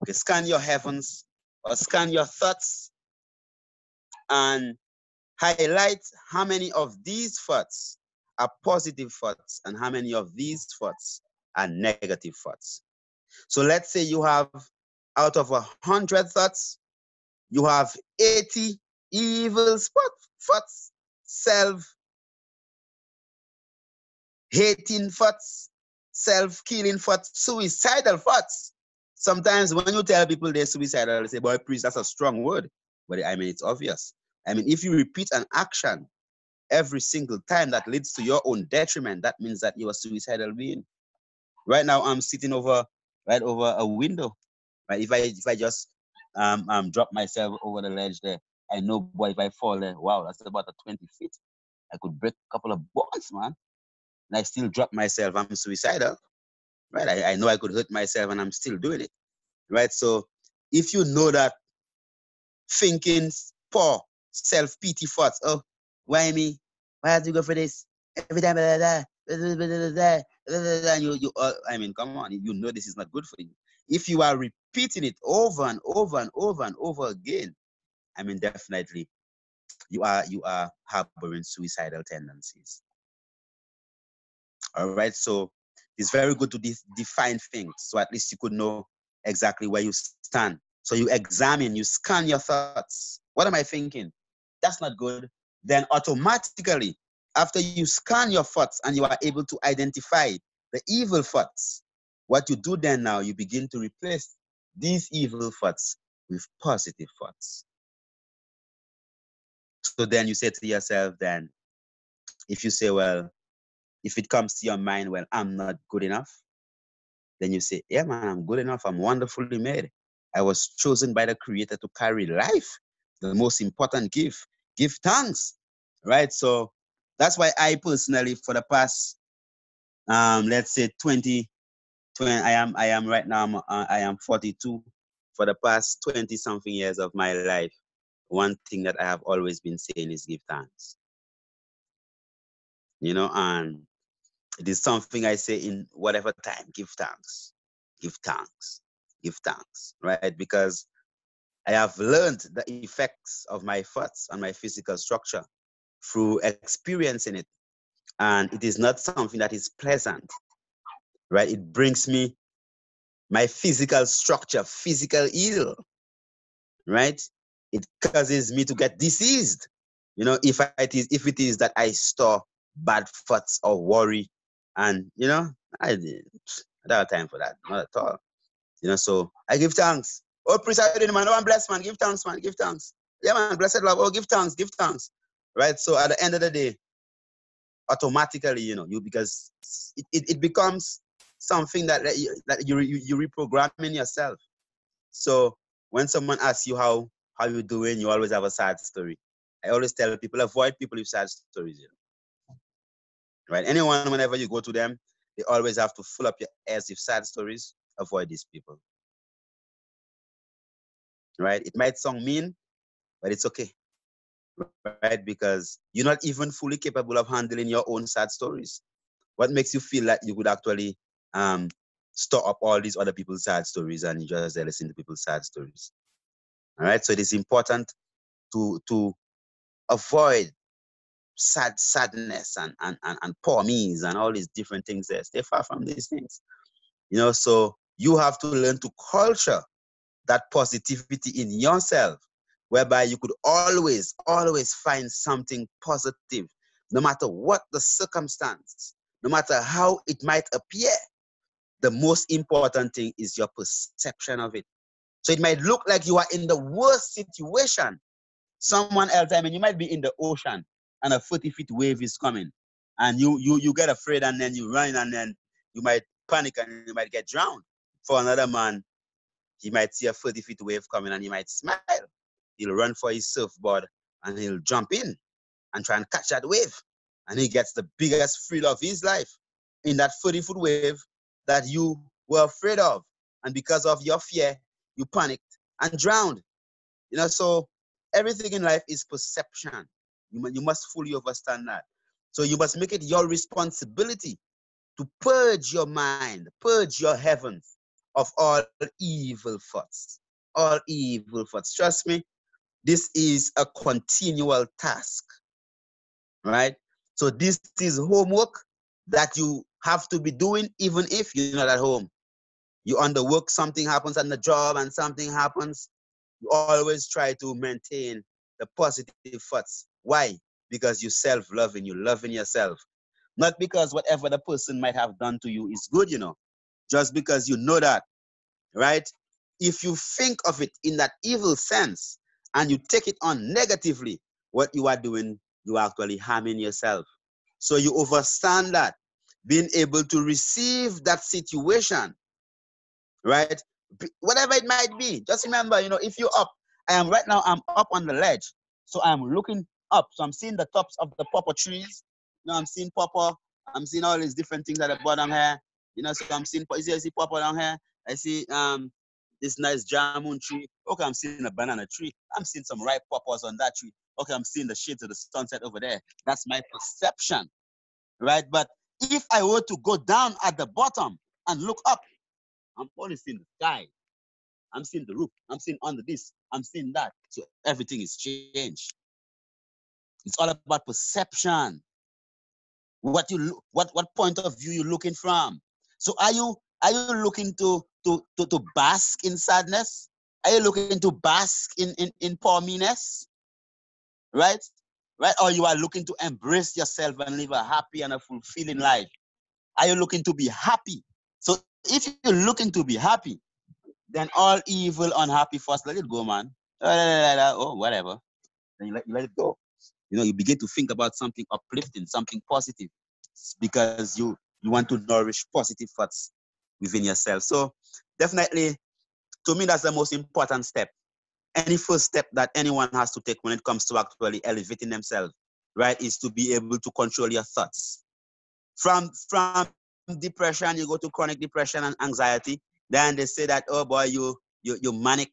okay, scan your heavens or scan your thoughts and highlight how many of these thoughts are positive thoughts and how many of these thoughts are negative thoughts. So let's say you have, out of 100 thoughts, you have 80 evil thoughts, self-hating thoughts, self-killing thoughts, suicidal thoughts. Sometimes when you tell people they're suicidal, they say, boy, priest, that's a strong word. But I mean, it's obvious. I mean, if you repeat an action every single time that leads to your own detriment, that means that you're a suicidal being. Right now, I'm sitting right over a window. Right? If I just drop myself over the ledge there, I know, boy, if I fall there, wow, that's about a 20 feet. I could break a couple of bones, man. And I still drop myself. I'm suicidal. Right? I know I could hurt myself and I'm still doing it. Right? So if you know that thinking poor, self-pity thoughts, oh, why me? Why have to go for this? Every time, I mean, come on, you know this is not good for you. If you are repeating it over and over and over and over again, I mean, definitely you are harboring suicidal tendencies. All right, so it's very good to define things, so at least you could know exactly where you stand. So you examine, you scan your thoughts. What am I thinking? That's not good. Then automatically, after you scan your thoughts and you are able to identify the evil thoughts, what you do then now, you begin to replace these evil thoughts with positive thoughts. So then you say to yourself, then, if you say, well, if it comes to your mind, well, I'm not good enough, then you say, yeah, man, I'm good enough. I'm wonderfully made. I was chosen by the Creator to carry life, the most important gift. Give thanks, right? So that's why I personally, for the past, let's say 20, I am right now, I am 42. For the past 20 something years of my life, one thing that I have always been saying is give thanks. You know, and it is something I say in whatever time, give thanks, give thanks, give thanks, right? Because I have learned the effects of my thoughts on my physical structure through experiencing it. And it is not something that is pleasant, right? It brings me my physical structure, physical ill, right? It causes me to get diseased. You know, if it is that I store bad thoughts or worry, and you know, I don't have time for that, not at all. You know, so I give thanks. Oh, priest, I didn't man. Oh, I'm blessed, man. Give thanks, man. Give thanks. Yeah, man. Blessed love. Oh, give thanks. Give thanks. Right. So at the end of the day, automatically, you know, because it becomes something that you reprogramming yourself. So when someone asks you how you doing, you always have a sad story. I always tell people, avoid people with sad stories. You know? Right? Anyone, whenever you go to them, they always have to fill up your ass with sad stories. Avoid these people. Right? It might sound mean, but it's okay. Right? Because you're not even fully capable of handling your own sad stories. What makes you feel like you could actually store up all these other people's sad stories and you just listen to people's sad stories? All right. So it is important to avoid sadness and poor me's and all these different things there. Stay far from these things. You know, so you have to learn to culture that positivity in yourself, whereby you could always find something positive, no matter what the circumstance, no matter how it might appear. The most important thing is your perception of it. So it might look like you are in the worst situation. Someone else, I mean, you might be in the ocean and a 40-foot wave is coming, and you get afraid and then you run and then you might panic and you might get drowned. For another man, he might see a 40-foot wave coming and he might smile. He'll run for his surfboard and he'll jump in and try and catch that wave. And he gets the biggest thrill of his life in that 40-foot wave that you were afraid of. And because of your fear, you panicked and drowned. You know, so everything in life is perception. You must fully understand that. So you must make it your responsibility to purge your mind, purge your heavens of all evil thoughts. All evil thoughts. Trust me, this is a continual task, right? So this is homework that you have to be doing even if you're not at home. You on the work, something happens on the job and something happens, you always try to maintain the positive thoughts. Why? Because you self-loving, you loving yourself. Not because whatever the person might have done to you is good, just because you know that, right? If you think of it in that evil sense and you take it on negatively, what you are doing, you are actually harming yourself. So you understand that being able to receive that situation, right? Whatever it might be, just remember, if you're up, right now, I'm up on the ledge. So I'm looking up. So I'm seeing the tops of the pawpaw trees. I'm seeing pawpaw. I'm seeing all these different things at the bottom here. So I'm seeing, I see pawpaw down here. I see this nice jamun tree. Okay, I'm seeing a banana tree. I'm seeing some ripe pawpaws on that tree. Okay, I'm seeing the shades of the sunset over there. That's my perception, right? But if I were to go down at the bottom and look up, I'm only seeing the sky. I'm seeing the roof. I'm seeing under this. I'm seeing that. So everything is changed. It's all about perception. What point of view you're looking from. So are you looking to bask in sadness? Are you looking to bask in poor-me-ness? Right? Right? Or you are looking to embrace yourself and live a happy and a fulfilling life? Are you looking to be happy? So if you're looking to be happy, then all evil, unhappy thoughts, let it go, man. Oh, whatever. Then you let it go. You begin to think about something uplifting, something positive, because you want to nourish positive thoughts within yourself. So definitely, to me, that's the most important step. Any first step that anyone has to take when it comes to actually elevating themselves, right, is to be able to control your thoughts. From depression, you go to chronic depression and anxiety. Then they say that, oh boy, you manic,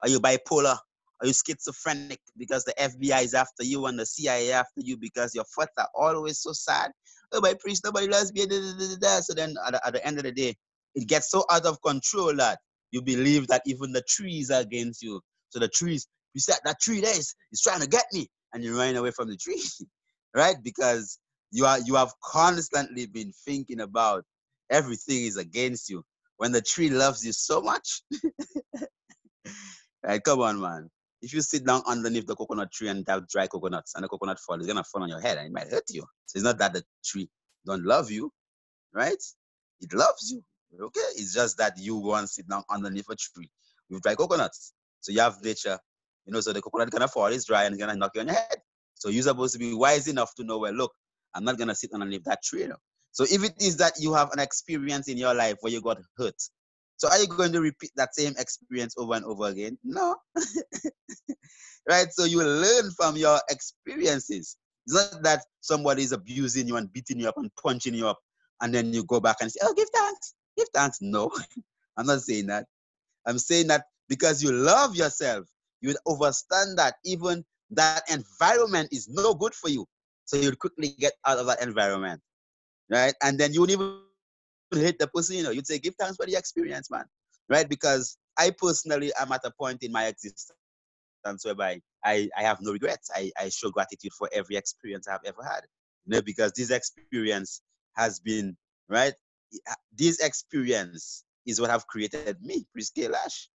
are you bipolar, are you schizophrenic because the FBI is after you and the CIA after you because your thoughts are always so sad. Oh, by priest, nobody loves me. So then at the end of the day, it gets so out of control that you believe that even the trees are against you. So the trees, you said that tree there is trying to get me, and you're running away from the tree, right? Because you have constantly been thinking about everything is against you when the tree loves you so much. Right, come on, man. If you sit down underneath the coconut tree and have dry coconuts and the coconut fall, it's gonna fall on your head and it might hurt you. So it's not that the tree don't love you, right? It loves you. Okay? It's just that you go and sit down underneath a tree with dry coconuts. So you have nature, so the coconut gonna fall, it's dry and it's gonna knock you on your head. So you're supposed to be wise enough to know, well, look, I'm not gonna sit underneath that tree. So if it is that you have an experience in your life where you got hurt, so are you going to repeat that same experience over and over again? No. Right? So you learn from your experiences. It's not that somebody is abusing you and beating you up and punching you up, and then you go back and say, oh, give thanks. Give thanks. No, I'm not saying that. I'm saying that because you love yourself, you would understand that even that environment is no good for you. So you'd quickly get out of that environment. Right? And then you wouldn't even hate the person, you'd say, give thanks for the experience, man. Right? Because I personally am at a point in my existence whereby I have no regrets. I show gratitude for every experience I've ever had. Because this experience has been, right? This experience is what have created me, Prince Kailash.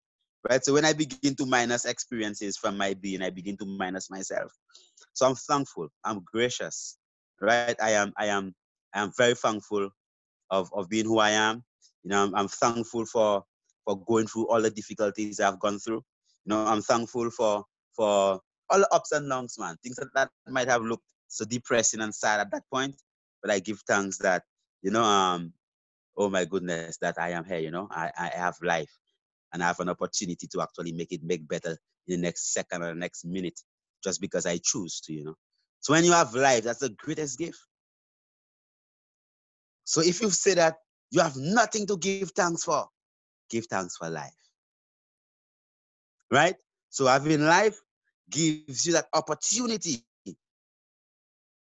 Right? So when I begin to minus experiences from my being, I begin to minus myself. So I'm thankful. I'm gracious. Right? I am very thankful of being who I am. I'm thankful for going through all the difficulties I've gone through. I'm thankful for all the ups and downs, man. Things that might have looked so depressing and sad at that point, but I give thanks that you know oh my goodness, that I am here. I have life and I have an opportunity to actually make better in the next second or the next minute, just because I choose to. So when you have life, that's the greatest gift. So if you say that you have nothing to give thanks for, give thanks for life. Right? So having life gives you that opportunity,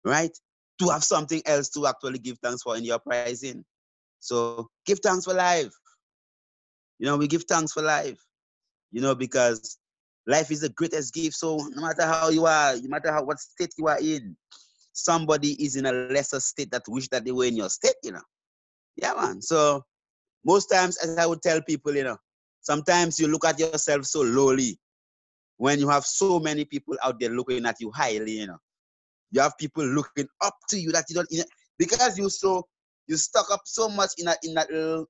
right, to have something else to actually give thanks for in your pricing. So give thanks for life. We give thanks for life, because life is the greatest gift. So no matter how you are, no matter what state you are in, somebody is in a lesser state that wish that they were in your state. Yeah, man. So most times, as I would tell people, sometimes you look at yourself so lowly when you have so many people out there looking at you highly. You have people looking up to you that you don't, because you stuck up so much in that little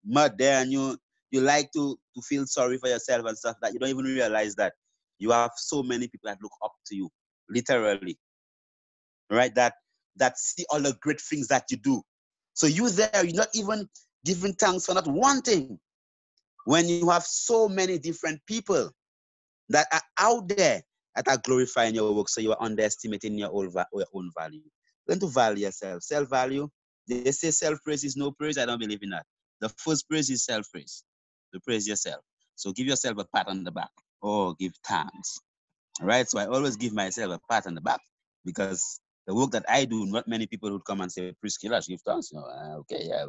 mud there, and you like to feel sorry for yourself and stuff, that you don't even realize that you have so many people that look up to you, literally, right? That see all the great things that you do. So you there, you're not even giving thanks for not one thing, when you have so many different people that are out there that are glorifying your work. So you are underestimating your own value. Learn to value yourself. Self-value. They say self-praise is no praise. I don't believe in that. The first praise is self-praise. To praise yourself. So give yourself a pat on the back. Oh, give thanks. All right. So I always give myself a pat on the back, because the work that I do, not many people would come and say, "Please, Kailash, give thanks." Okay, yeah,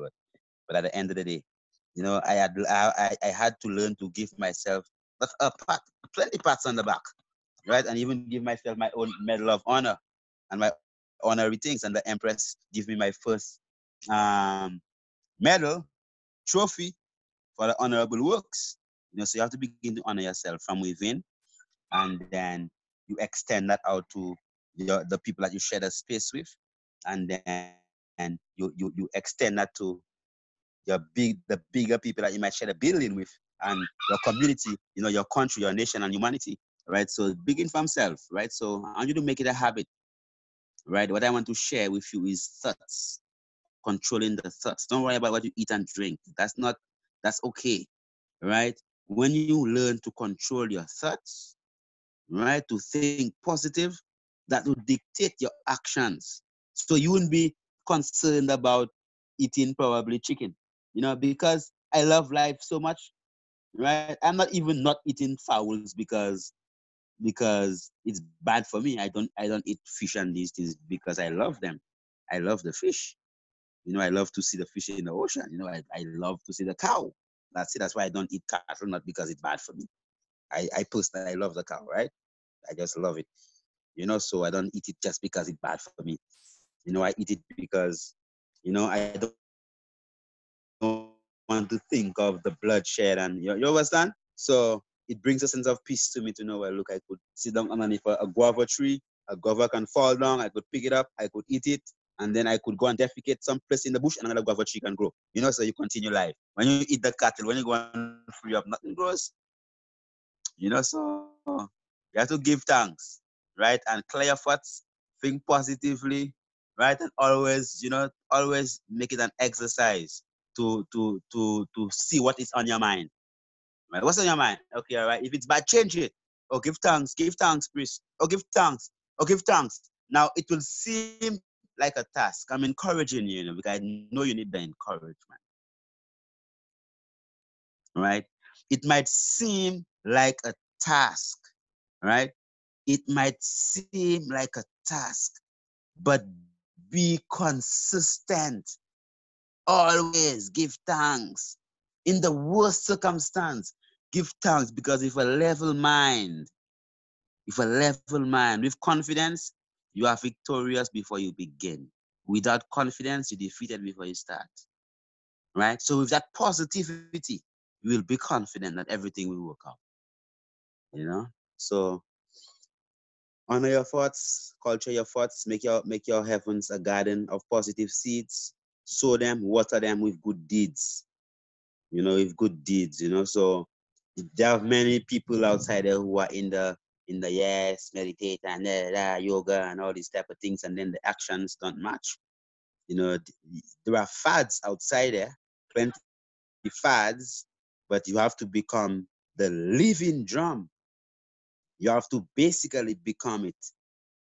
but at the end of the day, I had to learn to give myself not a pat, plenty pats on the back, right? And even give myself my own medal of honor and my honorary things. And the Empress give me my first um, medal, trophy for the honorable works. So you have to begin to honor yourself from within, and then you extend that out to the people that you share the space with, and then you extend that to the bigger people that you might share the building with, and your community, your country, your nation, and humanity, right? So begin from self, right? So I want you to make it a habit, right? What I want to share with you is thoughts, controlling the thoughts. Don't worry about what you eat and drink. That's okay, right? When you learn to control your thoughts, right, to think positive, that will dictate your actions. So you wouldn't be concerned about eating probably chicken, because I love life so much, right? I'm not even not eating fowls because it's bad for me. I don't eat fish and these things because I love them. I love the fish. I love to see the fish in the ocean. I love to see the cow. That's it. That's why I don't eat cattle, not because it's bad for me. I personally love the cow, right? I just love it. So I don't eat it just because it's bad for me. I eat it because, I don't want to think of the bloodshed, and you understand? So it brings a sense of peace to me to know, well, look, I could sit down underneath a guava tree. A guava can fall down. I could pick it up. I could eat it. And then I could go and defecate someplace in the bush, and another guava tree can grow. So you continue life. When you eat the cattle, when you go and free up, nothing grows. So you have to give thanks, right? And clear your thoughts, think positively, right? And always make it an exercise to see what is on your mind. Right? What's on your mind? Okay, all right. If it's bad, change it. Oh, give thanks, priest. Oh, give thanks. Oh, give thanks. Now it will seem like a task. I'm encouraging you, because I know you need the encouragement. Right? It might seem like a task, right? It might seem like a task, but be consistent. Always give thanks. In the worst circumstance, give thanks, because with confidence, you are victorious before you begin. Without confidence, you're defeated before you start. Right? So with that positivity, you will be confident that everything will work out. So honor your thoughts, culture your thoughts, make your heavens a garden of positive seeds. Sow them, water them with good deeds. With good deeds. So there are many people outside there who are in the yes, meditate and yoga and all these type of things, and then the actions don't match. There are fads outside there, plenty fads, but you have to become the living drum. You have to basically become it,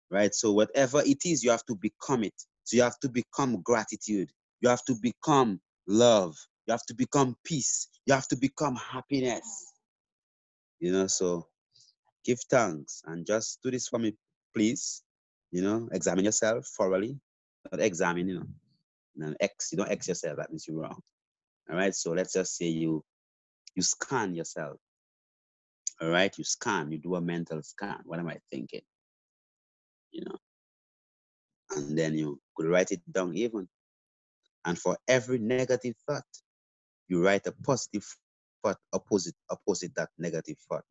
right? So whatever it is, you have to become it. So you have to become gratitude. You have to become love. You have to become peace. You have to become happiness. So give thanks and just do this for me, please. examine yourself thoroughly. Not examine, you don't X yourself, that means you're wrong. All right, so let's just say you scan yourself. All right, you scan, you do a mental scan. What am I thinking? And then you could write it down even. And for every negative thought, you write a positive thought opposite that negative thought.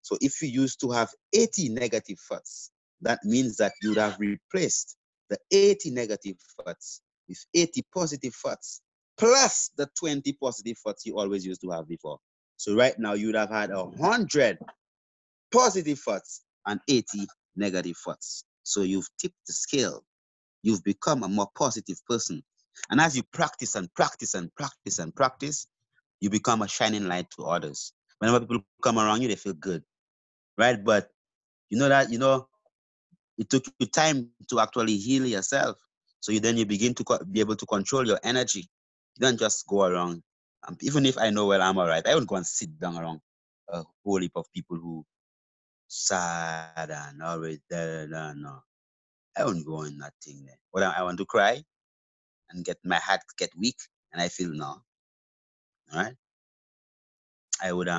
So if you used to have 80 negative thoughts, that means that you would have replaced the 80 negative thoughts with 80 positive thoughts, plus the 20 positive thoughts you always used to have before. So right now you would have had 100 positive thoughts and 80 negative thoughts. So you've tipped the scale. You've become a more positive person. And as you practice and practice and practice and practice, you become a shining light to others. Whenever people come around you, they feel good, right? But it took you time to actually heal yourself. So you begin to be able to control your energy. You don't just go around. Even if I know, well, I'm all right, I won't go and sit down around a whole heap of people who sad and always no. I won't go in that thing there. But I want to cry and my heart get weak, and I feel no. All right. I would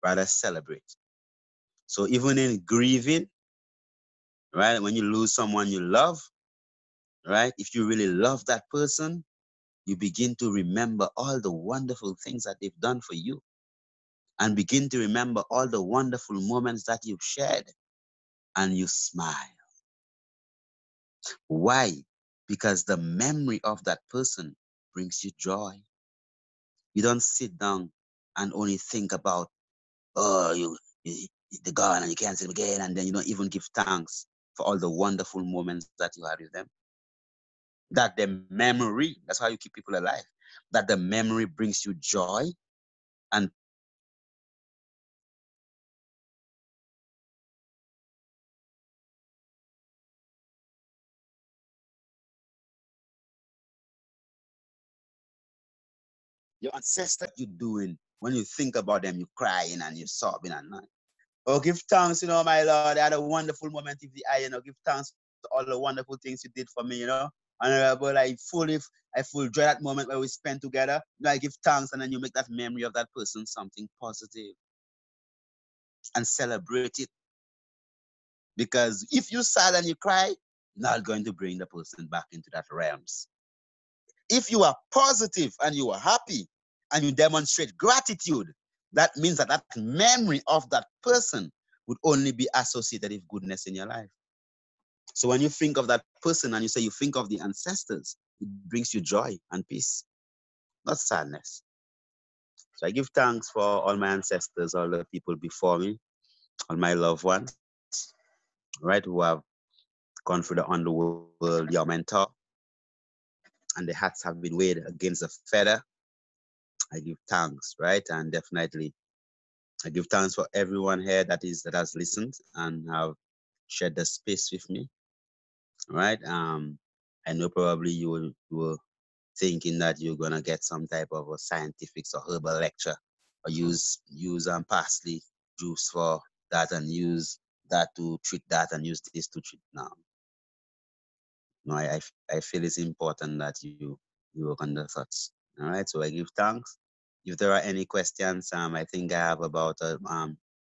rather celebrate. So even in grieving, right, when you lose someone you love, right, if you really love that person, you begin to remember all the wonderful things that they've done for you, and begin to remember all the wonderful moments that you've shared, and you smile. Why? Because the memory of that person brings you joy. You don't sit down and only think about, oh, they're gone and you can't see them again, and then you don't even give thanks for all the wonderful moments that you had with them. That the memory, that's how you keep people alive, that the memory brings you joy and your ancestors, you doing, when you think about them, you crying and you sobbing and that. Oh, give thanks, my Lord. I had a wonderful moment with the eye, give thanks to all the wonderful things you did for me, Honorable, I full enjoy that moment where we spent together. I give thanks, and then you make that memory of that person something positive and celebrate it. Because if you sad and you cry, you're not going to bring the person back into that realms. If you are positive and you are happy and you demonstrate gratitude, that means that memory of that person would only be associated with goodness in your life. So when you think of that person and you say you think of the ancestors, it brings you joy and peace, not sadness. So I give thanks for all my ancestors, all the people before me, all my loved ones, right, who have gone through the underworld, your mentor, and the hats have been weighed against a feather. I give thanks, right? And definitely I give thanks for everyone here that has listened and have shared the space with me, right? I know probably you were thinking that you're gonna get some type of a scientific or herbal lecture, or use parsley juice for that and use that to treat that and use this to treat now. No, I feel it's important that you work on the thoughts. All right, so I give thanks. If there are any questions, I think I have about a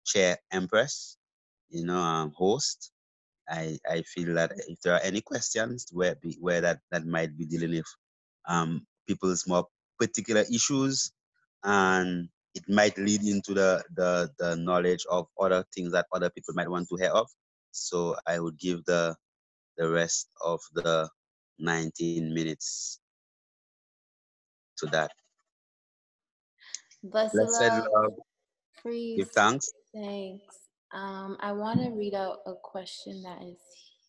chair empress, host. I feel that if there are any questions where that might be dealing with people's more particular issues, and it might lead into the knowledge of other things that other people might want to hear of. So I would give the rest of the 19 minutes to that. Bless the Blessed love, love, give priest. thanks. Thanks. I want to read out a question that is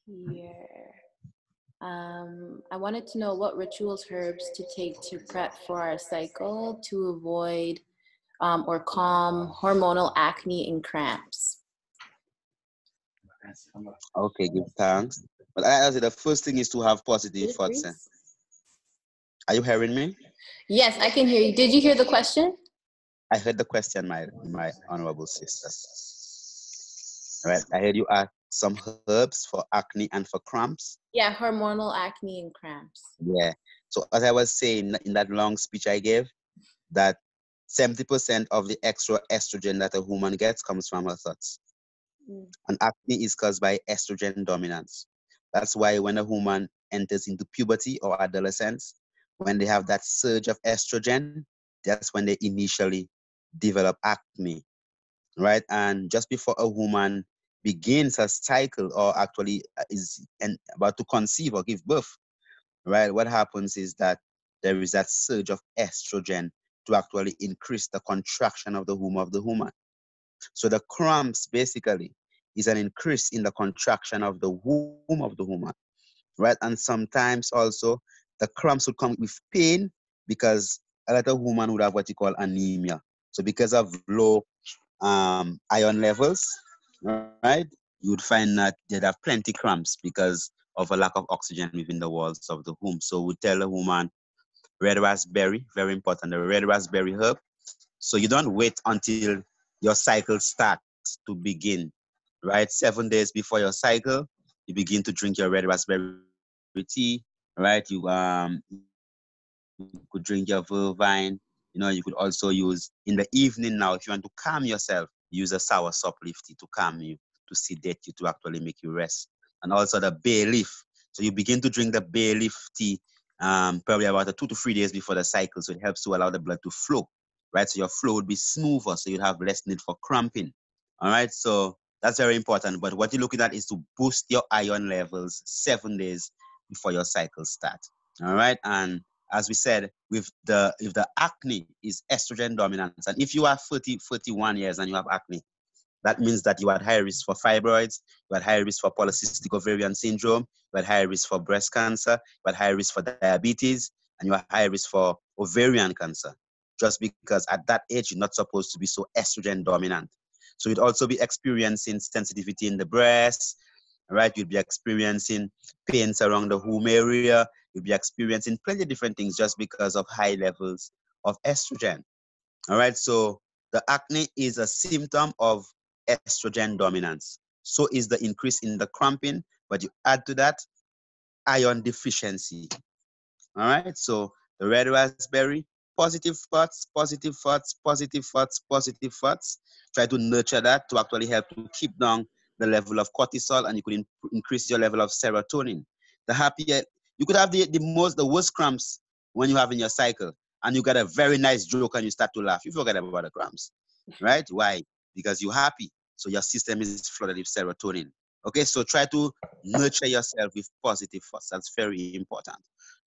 here. I wanted to know what rituals, herbs to take to prep for our cycle to avoid or calm hormonal acne and cramps. Okay, give thanks. But I say the first thing is to have positive thoughts. Are you hearing me? Yes, I can hear you. Did you hear the question? I heard the question, my honorable sister. Right? I heard you ask some herbs for acne and for cramps. Yeah, hormonal acne and cramps. Yeah. So as I was saying in that long speech I gave, that 70% of the extra estrogen that a woman gets comes from her thoughts. Mm. And acne is caused by estrogen dominance. That's why when a woman enters into puberty or adolescence, when they have that surge of estrogen, that's when they initially develop acne, right? And just before a woman begins her cycle or actually about to conceive or give birth, right? What happens is that there is that surge of estrogen to actually increase the contraction of the womb of the woman. So the cramps basically is an increase in the contraction of the womb of the woman, right? And sometimes also the cramps would come with pain because a lot of women would have what you call anemia. So because of low iron levels, right, you would find that they'd have plenty cramps because of a lack of oxygen within the walls of the womb. So we tell a woman red raspberry, very important, the red raspberry herb. So you don't wait until your cycle starts to begin, right? 7 days before your cycle, you begin to drink your red raspberry tea, right? You could drink your vervine. You could also use in the evening now if you want to calm yourself, use a sour sop leaf tea to calm you, to sedate you, to actually make you rest. And also the bay leaf. So you begin to drink the bay leaf tea probably about 2 to 3 days before the cycle. So it helps to allow the blood to flow, right? So your flow would be smoother, so you'd have less need for cramping. All right, so that's very important. But what you're looking at is to boost your iron levels 7 days before your cycle start. All right, and as we said, with the if the acne is estrogen dominance, and if you are 31 years and you have acne, that means that you are at high risk for fibroids, you are at high risk for polycystic ovarian syndrome, you are at high risk for breast cancer, you are at high risk for diabetes, and you are at high risk for ovarian cancer. Just because at that age you're not supposed to be so estrogen dominant. So you'd also be experiencing sensitivity in the breast, right? You'd be experiencing pains around the womb area. You'll be experiencing plenty of different things just because of high levels of estrogen. All right, so the acne is a symptom of estrogen dominance. So is the increase in the cramping, but you add to that iron deficiency. All right, so the red raspberry, positive thoughts, positive thoughts, positive thoughts, positive thoughts. Try to nurture that to actually help to keep down the level of cortisol, and you could increase your level of serotonin. The happier you could have the worst cramps when you have in your cycle, and you got a very nice joke and you start to laugh. You forget about the cramps, right? Why? Because you're happy, so your system is flooded with serotonin. Okay, so try to nurture yourself with positive thoughts. That's very important,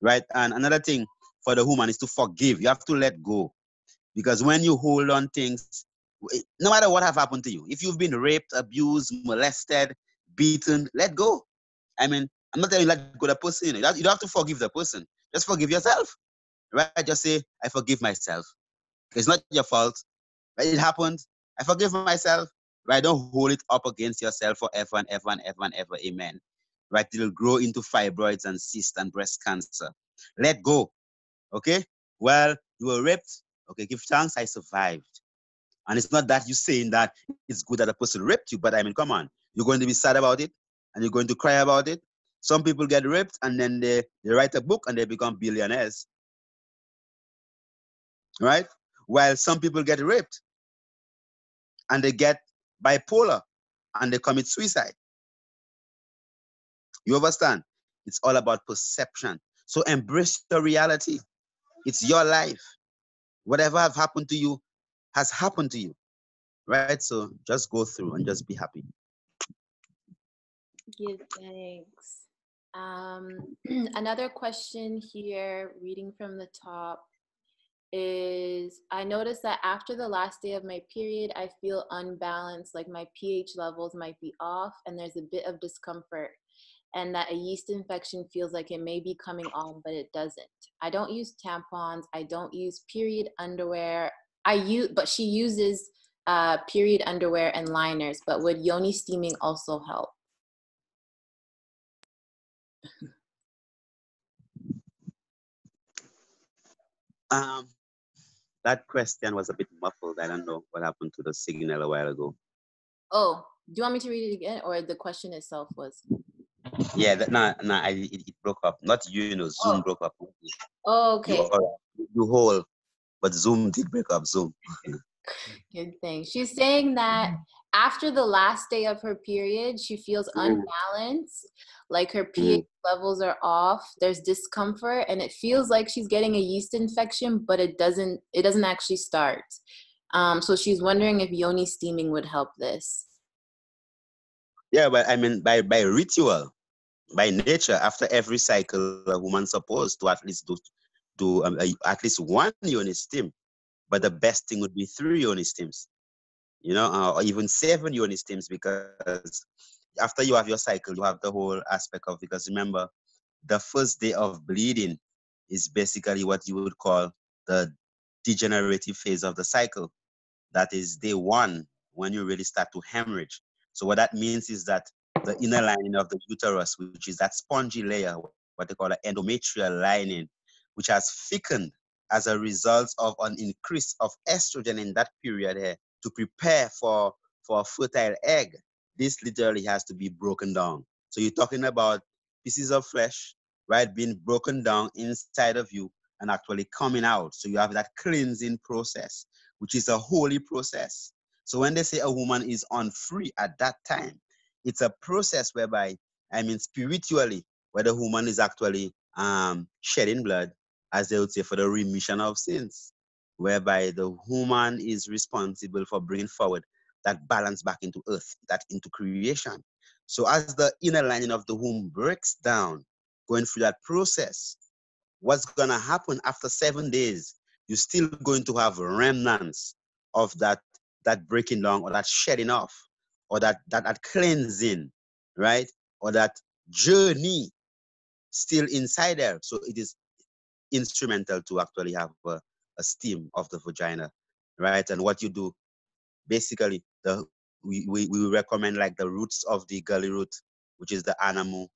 right? And another thing for the woman is to forgive. You have to let go, because when you hold on things, no matter what have happened to you, if you've been raped, abused, molested, beaten, let go. I mean, I'm not telling you let go the person. You don't have to forgive the person. Just forgive yourself, right? Just say, I forgive myself. It's not your fault, right? It happened. I forgive myself, right? Don't hold it up against yourself forever and ever and ever and ever. Amen. Right? It'll grow into fibroids and cysts and breast cancer. Let go. Okay? Well, you were raped. Okay, give thanks, I survived. And it's not that you're saying that it's good that a person raped you, but I mean, come on. You're going to be sad about it and you're going to cry about it. Some people get raped and then they write a book and they become billionaires, right? While some people get raped and they get bipolar and they commit suicide. You understand? It's all about perception. So embrace your reality. It's your life. Whatever have happened to you has happened to you, right? So just go through and just be happy. Give thanks. Another question here, reading from the top, is I noticed that after the last day of my period, I feel unbalanced, like my pH levels might be off, and there's a bit of discomfort, and that a yeast infection feels like it may be coming on, but it doesn't. I don't use tampons. I don't use period underwear. But she uses period underwear and liners. But would yoni steaming also help? Um, that question was a bit muffled. I don't know what happened to the signal a while ago. Oh, you want me to read it again, or the question itself was? Yeah, it broke up. Not you, Zoom Oh, broke up. oh You okay. all, you whole, but Zoom did break up. Zoom. Good thing. She's saying that after the last day of her period, she feels unbalanced, like her pH levels are off. There's discomfort, and it feels like she's getting a yeast infection, but it doesn't actually start. So she's wondering if yoni steaming would help this. Yeah, but I mean, by ritual, by nature, after every cycle, a woman's supposed to at least do at least one yoni steam. But the best thing would be 3 yoni steams, or even 7 yoni steams, because after you have your cycle, you have the whole aspect of, because remember, the first day of bleeding is basically what you would call the degenerative phase of the cycle. That is day 1, when you really start to hemorrhage. So what that means is that the inner lining of the uterus, which is that spongy layer, what they call an endometrial lining, which has thickened as a result of an increase of estrogen in that period here to prepare for a fertile egg. This literally has to be broken down. So you're talking about pieces of flesh, right, being broken down inside of you and actually coming out. So you have that cleansing process, which is a holy process. So when they say a woman is unfree at that time, it's a process whereby, I mean, spiritually, where the woman is actually shedding blood, as they would say, for the remission of sins, whereby the woman is responsible for bringing forward that balance back into earth, that into creation. So as the inner lining of the womb breaks down, going through that process, what's going to happen after 7 days? You're still going to have remnants of that breaking down, or that shedding off, or that cleansing, right? Or that journey still inside there. So it is instrumental to actually have a steam of the vagina, right? And what you do, basically, we recommend like the roots of the gully root, which is the anamu,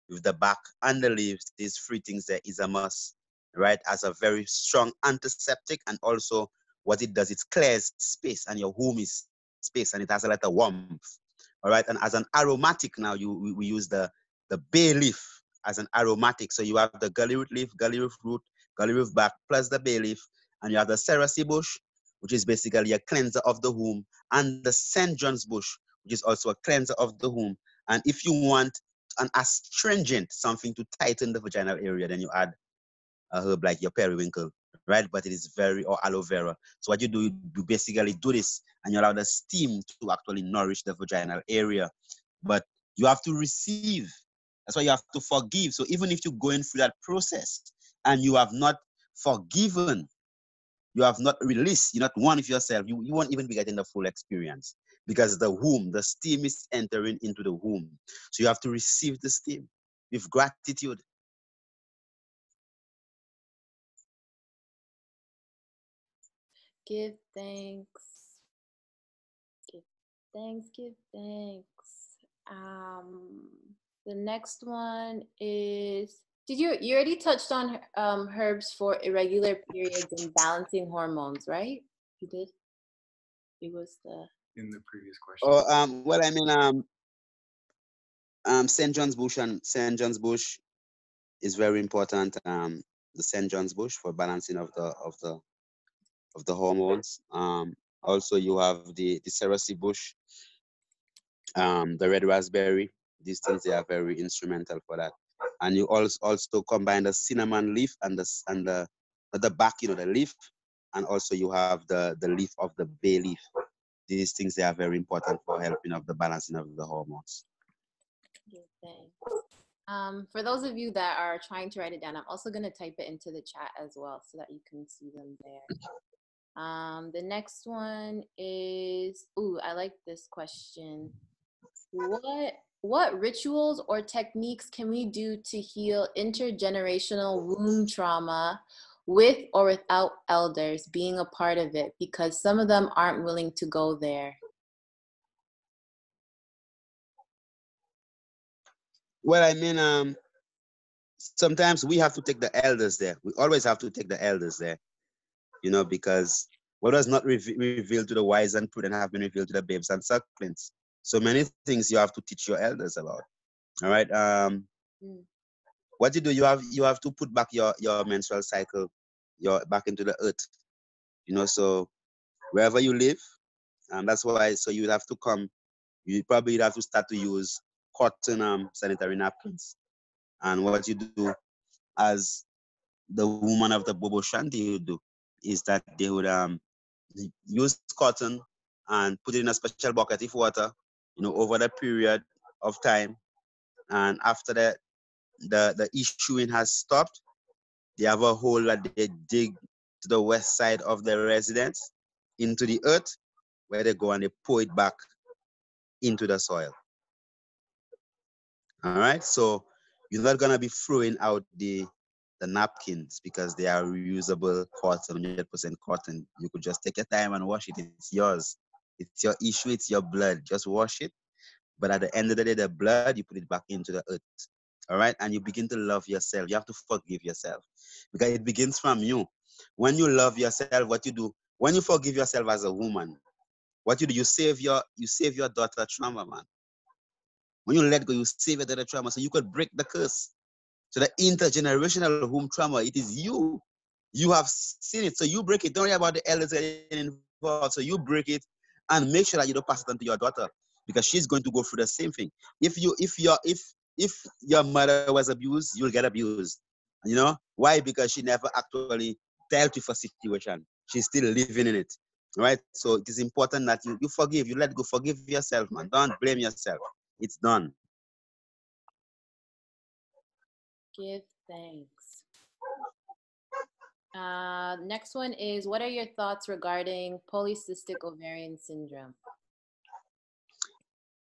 with the back and the leaves. These 3 things there is a must, right? As a very strong antiseptic, and also what it does, it clears space, and your home is space, and it has a lot of warmth. All right, and as an aromatic now, we use the bay leaf as an aromatic. So you have the gully root leaf, gully root, gully root back, plus the bay leaf, and you have the cerasee bush, which is basically a cleanser of the womb, and the St. John's bush, which is also a cleanser of the womb. And if you want an astringent, something to tighten the vaginal area, then you add a herb like your periwinkle, right? But it is or aloe vera. So what you do, you basically do this, and you allow the steam to actually nourish the vaginal area. But you have to receive. That's why you have to forgive. So even if you're going through that process and you have not forgiven, you have not released, you're not one with yourself, you won't even be getting the full experience, because the womb, the steam is entering into the womb. So you have to receive the steam with gratitude. Give thanks. Give thanks. Give thanks. The next one is, you already touched on herbs for irregular periods and balancing hormones, right? You did. It was in the previous question. Oh, well, I mean, St. John's bush is very important. The St. John's bush for balancing of the hormones. Also you have the cerasee bush, the red raspberry. These things, they are very instrumental for that. And you also combine the cinnamon leaf and the back, the leaf, and also you have the leaf of the bay leaf. These things, they are very important for helping of the balancing of the hormones. For those of you that are trying to write it down, I'm also going to type it into the chat as well so that you can see them there. The next one is, I like this question. What rituals or techniques can we do to heal intergenerational womb trauma with or without elders being a part of it? Because some of them aren't willing to go there. Well, I mean, sometimes we have to take the elders there. We always have to take the elders there, because what was not revealed to the wise and prudent have been revealed to the babes and sucklings. So many things you have to teach your elders about. All right. Mm. What you have to put back your menstrual cycle, your back into the earth. So wherever you live, that's why. So you have to come. You probably have to start to use cotton sanitary napkins. And what you do as the woman of the Bobo Shanti would do is that they would use cotton and put it in a special bucket of water, over the period of time. And after that, the issuing has stopped. They have a hole that they dig to the west side of the residence into the earth, where they go and they pour it back into the soil. All right. So you're not gonna be throwing out the napkins because they are reusable cotton, 100% cotton. You could just take your time and wash it. It's yours. It's your issue. It's your blood. Just wash it. But at the end of the day, the blood, you put it back into the earth. All right. And you begin to love yourself. You have to forgive yourself because it begins from you. When you love yourself, what you do, when you forgive yourself as a woman, what you do, you save your daughter trauma, man. When you let go, you save your daughter trauma so you could break the curse. So the intergenerational home trauma, it is you. You have seen it. So you break it. Don't worry about the elders getting involved. So you break it and make sure that you don't pass it on to your daughter because she's going to go through the same thing. If your mother was abused, you'll get abused. Why? Because she never actually dealt with a situation. She's still living in it. Right? So it is important that you forgive, you let go, forgive yourself, man. Don't blame yourself. It's done. Give thanks. Next one is, what are your thoughts regarding polycystic ovarian syndrome?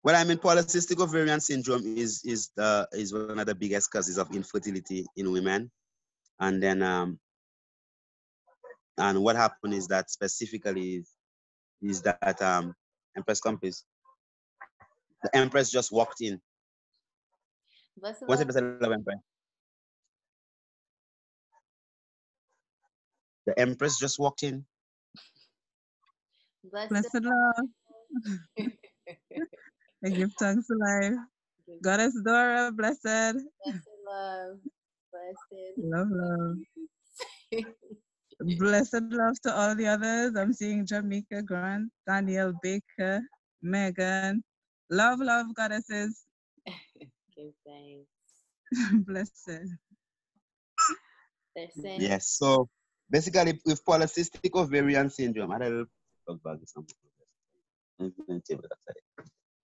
Well, I mean, polycystic ovarian syndrome is one of the biggest causes of infertility in women, and then and what happened is that specifically is that Empress Compass, the Empress just walked in. Bless the What's Lord. the love, Empress? The Empress just walked in. Blessed Lord. I give thanks to life. Goddess Dora, blessed. Blessed love. Blessed Love. Blessed love to all the others. I'm seeing Jamaica Grant, Daniel Baker, Megan. Love, goddesses. Give thanks. Blessed. They're saying, Yes. So basically, with polycystic ovarian syndrome, I don't talk about this.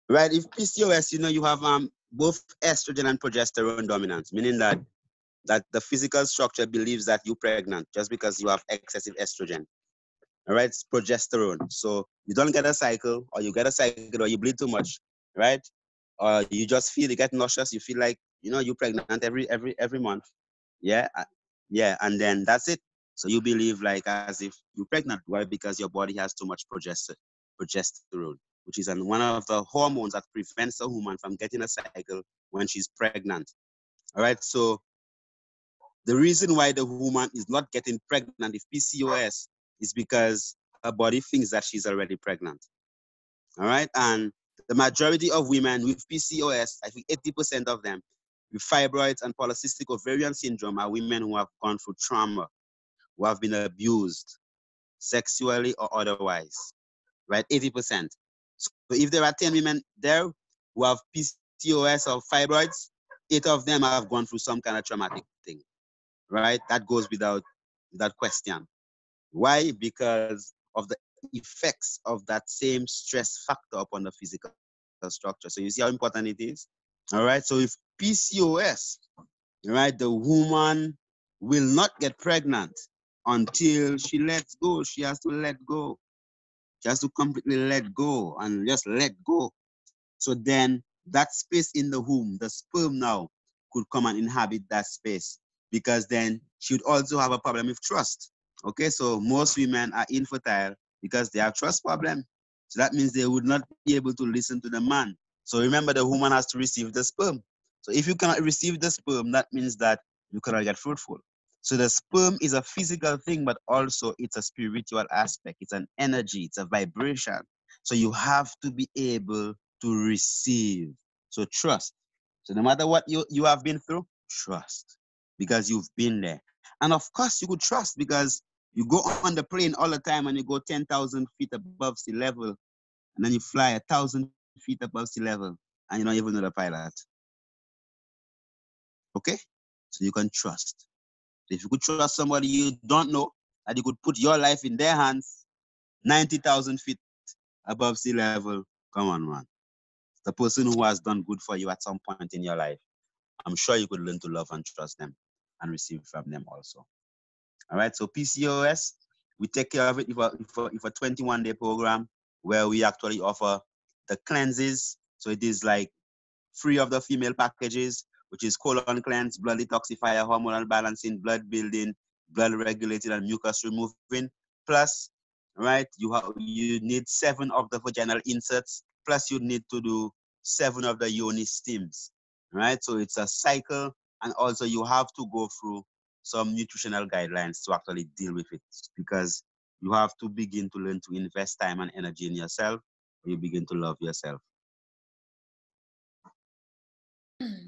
Right. If PCOS, you have both estrogen and progesterone dominance, meaning that the physical structure believes that you're pregnant just because you have excessive estrogen. All right, it's progesterone. So you don't get a cycle, or you get a cycle, or you bleed too much, right? Or you just you get nauseous. You feel like you're pregnant every month. Yeah, yeah, and then that's it. So you believe like as if you're pregnant. Why? Because your body has too much progesterone, which is one of the hormones that prevents a woman from getting a cycle when she's pregnant. All right, so the reason why the woman is not getting pregnant with PCOS is because her body thinks that she's already pregnant. All right. And the majority of women with PCOS, I think 80% of them with fibroids and polycystic ovarian syndrome are women who have gone through trauma, who have been abused sexually or otherwise. Right? 80%. So if there are 10 women there who have PCOS or fibroids, 8 of them have gone through some kind of traumatic thing. Right? That goes without question. Why? Because of the effects of that same stress factor upon the physical structure. So you see how important it is? All right. So if PCOS, right, the woman will not get pregnant until she lets go. She has to let go. She has to completely let go and just let go. So then that space in the womb, the sperm now could come and inhabit that space, because then she would also have a problem with trust. Okay, so most women are infertile because they have trust problem. So that means they would not be able to listen to the man. So remember, the woman has to receive the sperm. So if you cannot receive the sperm, that means that you cannot get fruitful. So the sperm is a physical thing, but also it's a spiritual aspect. It's an energy, it's a vibration. So you have to be able to receive. So trust. So no matter what you have been through, trust because you've been there. And of course, you could trust because you go on the plane all the time and you go 10,000 feet above sea level, and then you fly 1,000 feet above sea level, and you don't even know the pilot. Okay? So you can trust. If you could trust somebody you don't know, that you could put your life in their hands, 90,000 feet above sea level, come on, man. The person who has done good for you at some point in your life, I'm sure you could learn to love and trust them and receive from them also. All right, so PCOS, we take care of it if a 21-day program where we actually offer the cleanses. So it is like 3 of the female packages, which is colon cleanse, blood detoxifier, hormonal balancing, blood building, blood regulating, and mucus removing. Plus, right, you need 7 of the vaginal inserts. Plus, you need to do 7 of the yoni steams. Right, so it's a cycle, and also you have to go through some nutritional guidelines to actually deal with it because you have to begin to learn to invest time and energy in yourself. You begin to love yourself.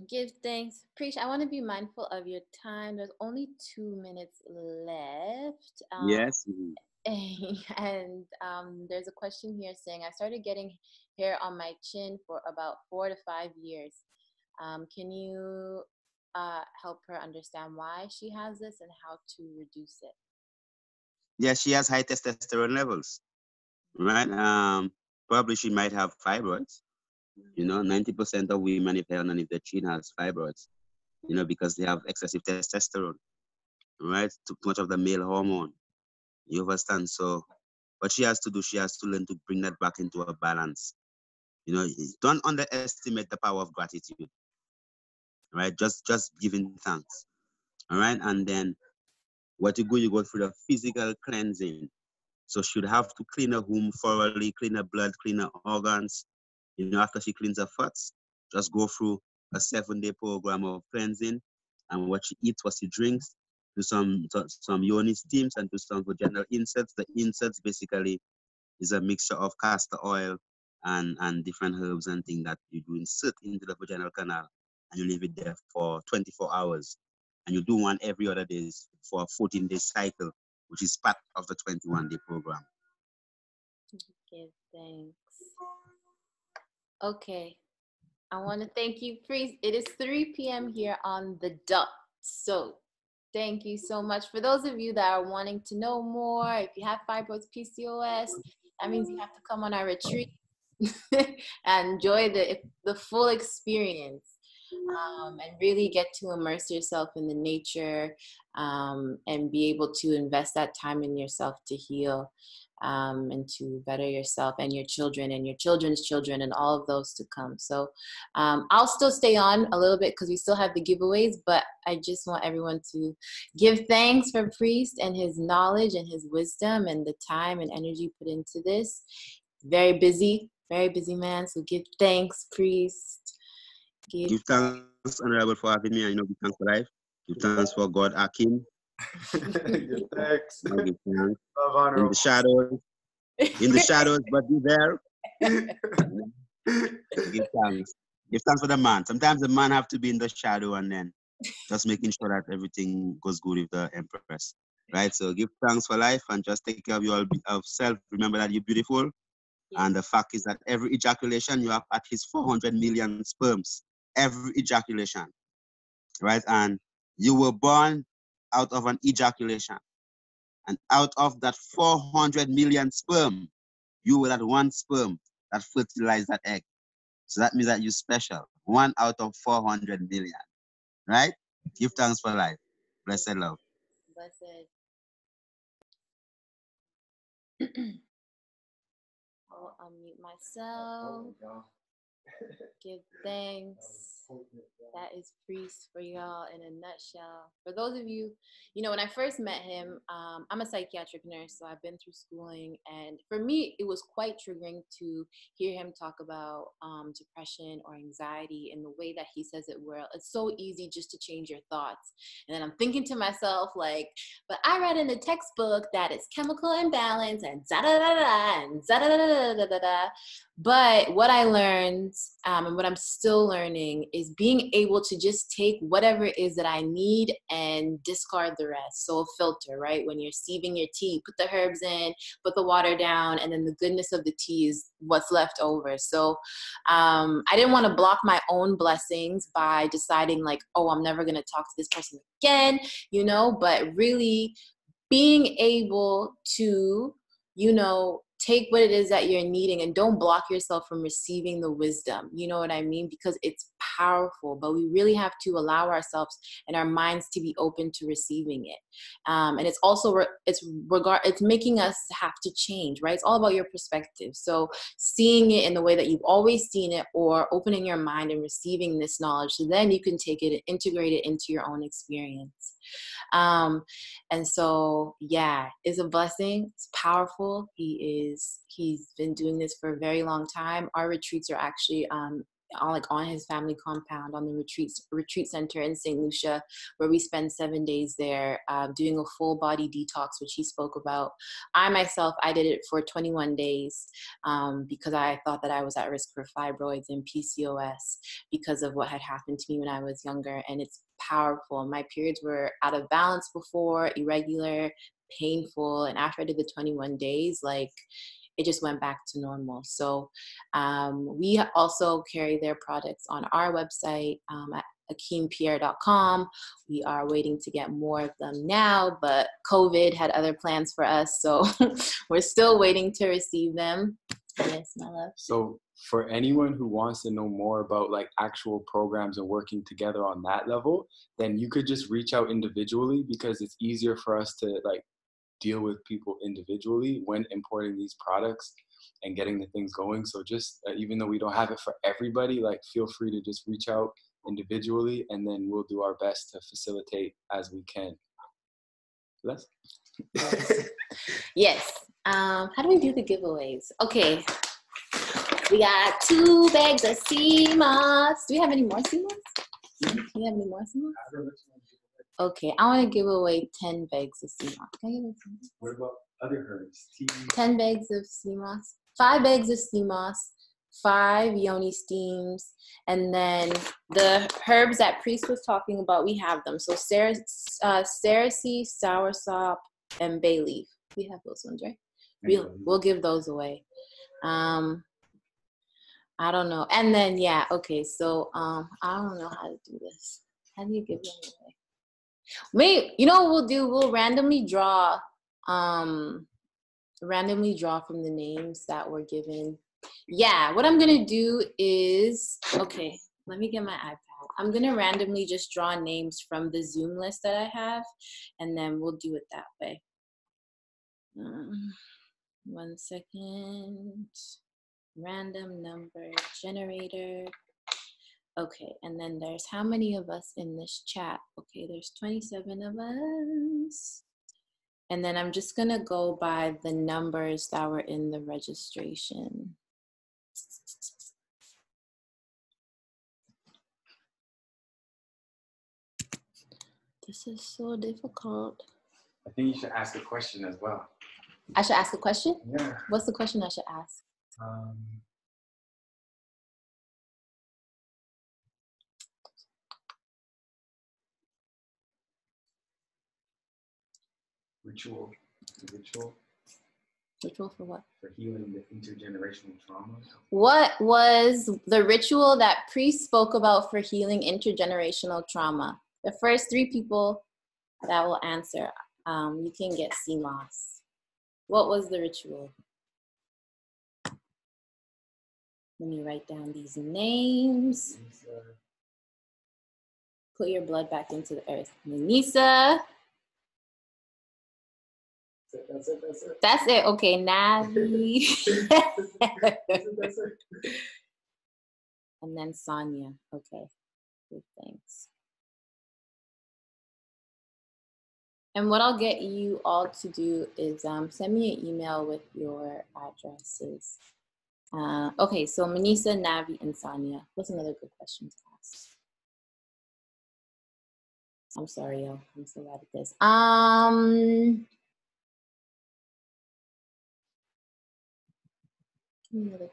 Give thanks. Preach. I want to be mindful of your time. There's only 2 minutes left. Yes. And there's a question here saying, I started getting hair on my chin for about 4 to 5 years. Can you help her understand why she has this and how to reduce it? Yeah, she has high testosterone levels, right? Probably she might have fibroids. 90% of women, if they're underneath their chin, has fibroids. Because they have excessive testosterone, right? Too much of the male hormone. You understand? So, what she has to do, she has to learn to bring that back into a balance. Don't underestimate the power of gratitude, right? Just giving thanks, all right? And then what you go through the physical cleansing. So she'd have to clean her home thoroughly, clean her blood, clean her organs. After she cleans her fats, just go through a 7-day program of cleansing. And what she eats, what she drinks, do some yoni steams and do some vaginal inserts. The inserts basically is a mixture of castor oil and different herbs and things that you do insert into the vaginal canal, and you leave it there for 24 hours. And you do one every other day for a 14-day cycle, which is part of the 21-day program. Give thanks. Okay. I want to thank you, Priest. It is 3 p.m. here on the dot. So thank you so much. For those of you that are wanting to know more, if you have fibroids, PCOS, that means you have to come on our retreat and enjoy the full experience. And really get to immerse yourself in the nature and be able to invest that time in yourself to heal and to better yourself and your children and your children's children and all of those to come. So I'll still stay on a little bit because we still have the giveaways, but I just want everyone to give thanks for Priest and his knowledge and his wisdom and the time and energy put into this. Very busy man. So give thanks, Priest. Give thanks, Honorable, for having me. Give thanks for life. Give thanks for God, our King. Give thanks. Give thanks. Love, honor, In the shadows, but be there. Give thanks. Give thanks for the man. Sometimes the man have to be in the shadow and then just making sure that everything goes good with the Empress. Right? So give thanks for life and just take care of yourself. Remember that you're beautiful. Yeah. And the fact is that every ejaculation, you have at least 400 million sperms. Every ejaculation. Right? And you were born out of an ejaculation. And out of that 400 million sperm, you were that one sperm that fertilized that egg. So that means that you're special. 1 out of 400 million. Right? Give thanks for life. Blessed love. Blessed. I'll unmute myself. Give thanks. That is Priest for y'all in a nutshell. For those of you, when I first met him, I'm a psychiatric nurse, so I've been through schooling. And for me, it was quite triggering to hear him talk about depression or anxiety in the way that he says it. Where it's so easy just to change your thoughts. And then I'm thinking to myself, like, but I read in the textbook that it's chemical imbalance and da-da-da-da and da-da-da-da-da-da-da. But what I learned and what I'm still learning is being able to just take whatever it is that I need and discard the rest. So a filter, right? When you're sieving your tea, put the herbs in, put the water down, and then the goodness of the tea is what's left over. So I didn't want to block my own blessings by deciding like, oh, I'm never going to talk to this person again, but really being able to, take what it is that you're needing and don't block yourself from receiving the wisdom. You know what I mean? Because it's powerful, but we really have to allow ourselves and our minds to be open to receiving it. And it's also, it's making us have to change, right? It's all about your perspective. So seeing it in the way that you've always seen it, or opening your mind and receiving this knowledge, so then you can take it and integrate it into your own experience. And so, yeah, it's a blessing. It's powerful. He's been doing this for a very long time. Our retreats are actually, on his family compound on the retreat center in St. Lucia, where we spend 7 days there, doing a full body detox, which he spoke about. I did it for 21 days, because I thought that I was at risk for fibroids and PCOS because of what had happened to me when I was younger. And it's powerful. My periods were out of balance before, irregular, painful. And after I did the 21 days, it just went back to normal. So we also carry their products on our website at akeempierre.com. We are waiting to get more of them now, but COVID had other plans for us. So we're still waiting to receive them. Yes, my love. So for anyone who wants to know more about actual programs and working together on that level, then you could just reach out individually, because it's easier for us to deal with people individually when importing these products and getting the things going. So just even though we don't have it for everybody, feel free to just reach out individually, and then we'll do our best to facilitate as we can. Les? Yes. How do we do the giveaways? Okay. We got 2 bags of sea moss. Do we have any more sea moss? Do we have any more sea moss? Okay, I want to give away 10 bags of sea moss. Can I give away 10? What about other herbs? 10 bags of sea moss. 5 bags of sea moss. 5 yoni steams. And then the herbs that Priest was talking about, we have them. So cerasee, soursop, and bay leaf. We have those ones, right? We'll give those away. I don't know. And then, yeah, okay. So I don't know how to do this. How do you give them away? Wait, you know what we'll do? We'll randomly draw from the names that were given. Yeah, what I'm gonna do is, okay, let me get my iPad. I'm gonna randomly just draw names from the Zoom list that I have, and then we'll do it that way. 1 second. Random number generator. Okay, and then there's how many of us in this chat? Okay, there's 27 of us. And then I'm just gonna go by the numbers that were in the registration. This is so difficult. I think you should ask a question as well. I should ask a question? Yeah. What's the question I should ask? Ritual. Ritual for what? For healing the intergenerational trauma. What was the ritual that Priest spoke about for healing intergenerational trauma? The first 3 people that will answer, you can get CMOS. What was the ritual? Let me write down these names. Put your blood back into the earth. Nanisa. That's it. That's it. Okay, Navi. That's it. And then Sonia. Okay. Give thanks. And what I'll get you all to do is send me an email with your addresses. Okay, so Manisa, Navi, and Sonia. What's another good question to ask? I'm sorry, y'all. I'm so bad at this. Another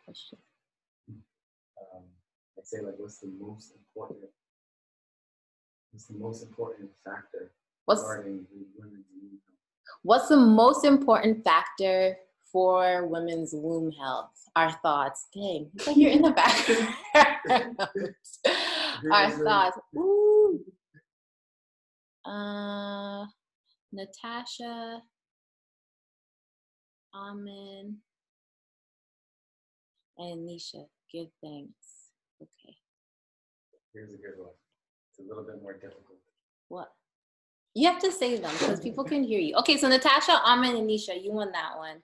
question. I'd say like, what's the most important factor regarding women's womb health? What's the most important factor for women's womb health? Our thoughts. Dang, it's like you're in the background. Our thoughts. Ooh. Natasha, Amen, and Nisha. Give thanks. Okay. Here's a good one. It's a little bit more difficult. What? You have to say them because people can hear you. Okay, so Natasha, Amen, and Nisha, you won that one.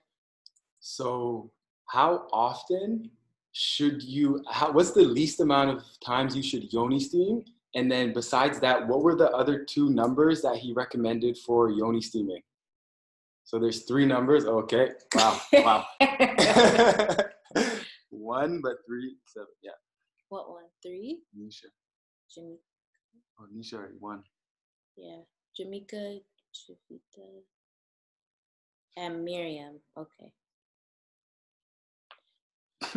So how often should you, what's the least amount of times you should yoni steam? And then besides that, what were the other two numbers that he recommended for yoni steaming? So there's 3 numbers. Okay. Wow. Wow. 1, but 3, 7. Yeah. What one? 3? Nisha. Jamaica. Oh, Nisha already won. Yeah. Jamaica, Javita, and Miriam. Okay.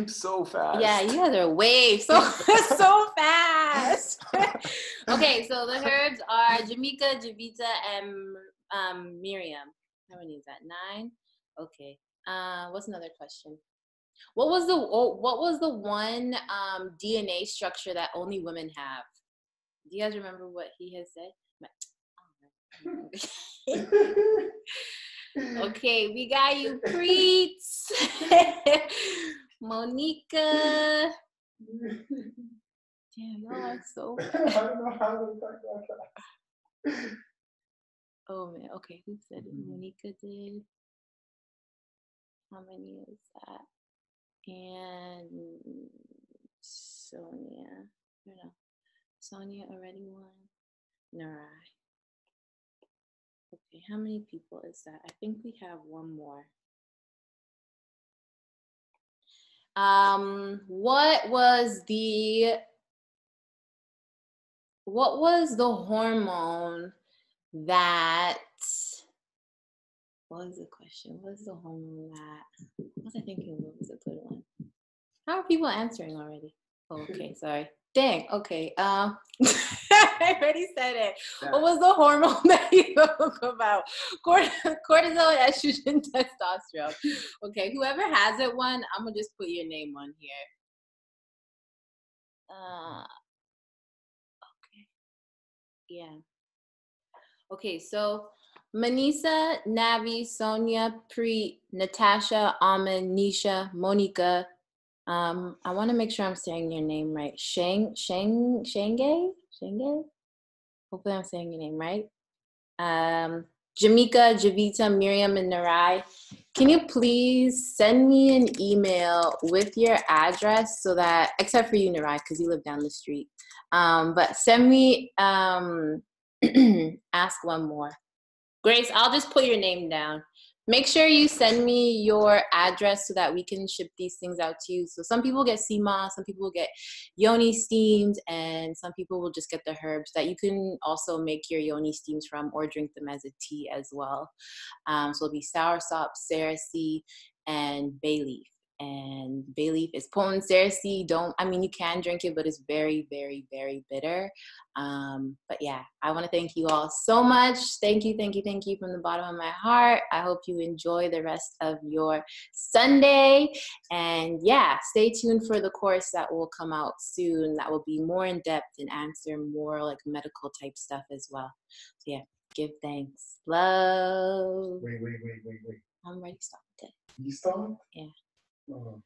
So fast. Yeah, you guys are way so fast. Okay, so the herbs are Jamaica, Javita, and Miriam. How many is that? 9. Okay. What's another question? What was the one DNA structure that only women have? Do you guys remember what he has said? Okay, we got you, Preets. Monica. Damn, y'all are so bad. I don't know how to talk about that. Oh man, okay, who said it? Monica did. How many is that? And Sonia. No. Sonia already won. Narai. Okay, how many people is that? I think we have one more. What was the hormone that, what was the question? What was the hormone that, what was I thinking? What was a good one? How are people answering already? Oh, okay, sorry. Dang, okay. I already said it. What was the hormone that you spoke about? Cortisol, estrogen, testosterone. Okay, whoever has it one, I'm gonna just put your name on here. Okay. Yeah. Okay, so Manisa, Navi, Sonia, Preet, Natasha, Amen, Nisha, Monica. I want to make sure I'm saying your name right. Shenge? Hopefully I'm saying your name right. Jamaica, Javita, Miriam, and Narai. Can you please send me an email with your address so that, except for you, Narai, because you live down the street. But send me, ask one more. Grace, I'll just put your name down. Make sure you send me your address so that we can ship these things out to you. So some people get sima, some people get yoni steamed, and some people will just get the herbs that you can also make your yoni steams from or drink them as a tea as well. So it'll be soursop, cerasee, and bay leaf. And bay leaf is potent. Cerasee, you can drink it, but it's very, very, very bitter. But yeah, I want to thank you all so much. Thank you from the bottom of my heart. I hope you enjoy the rest of your Sunday. And yeah, stay tuned for the course that will come out soon. That will be more in depth and answer more like medical type stuff as well. So yeah, give thanks. Love. Wait. I'm ready to stop it. You stopped? Yeah. Oh.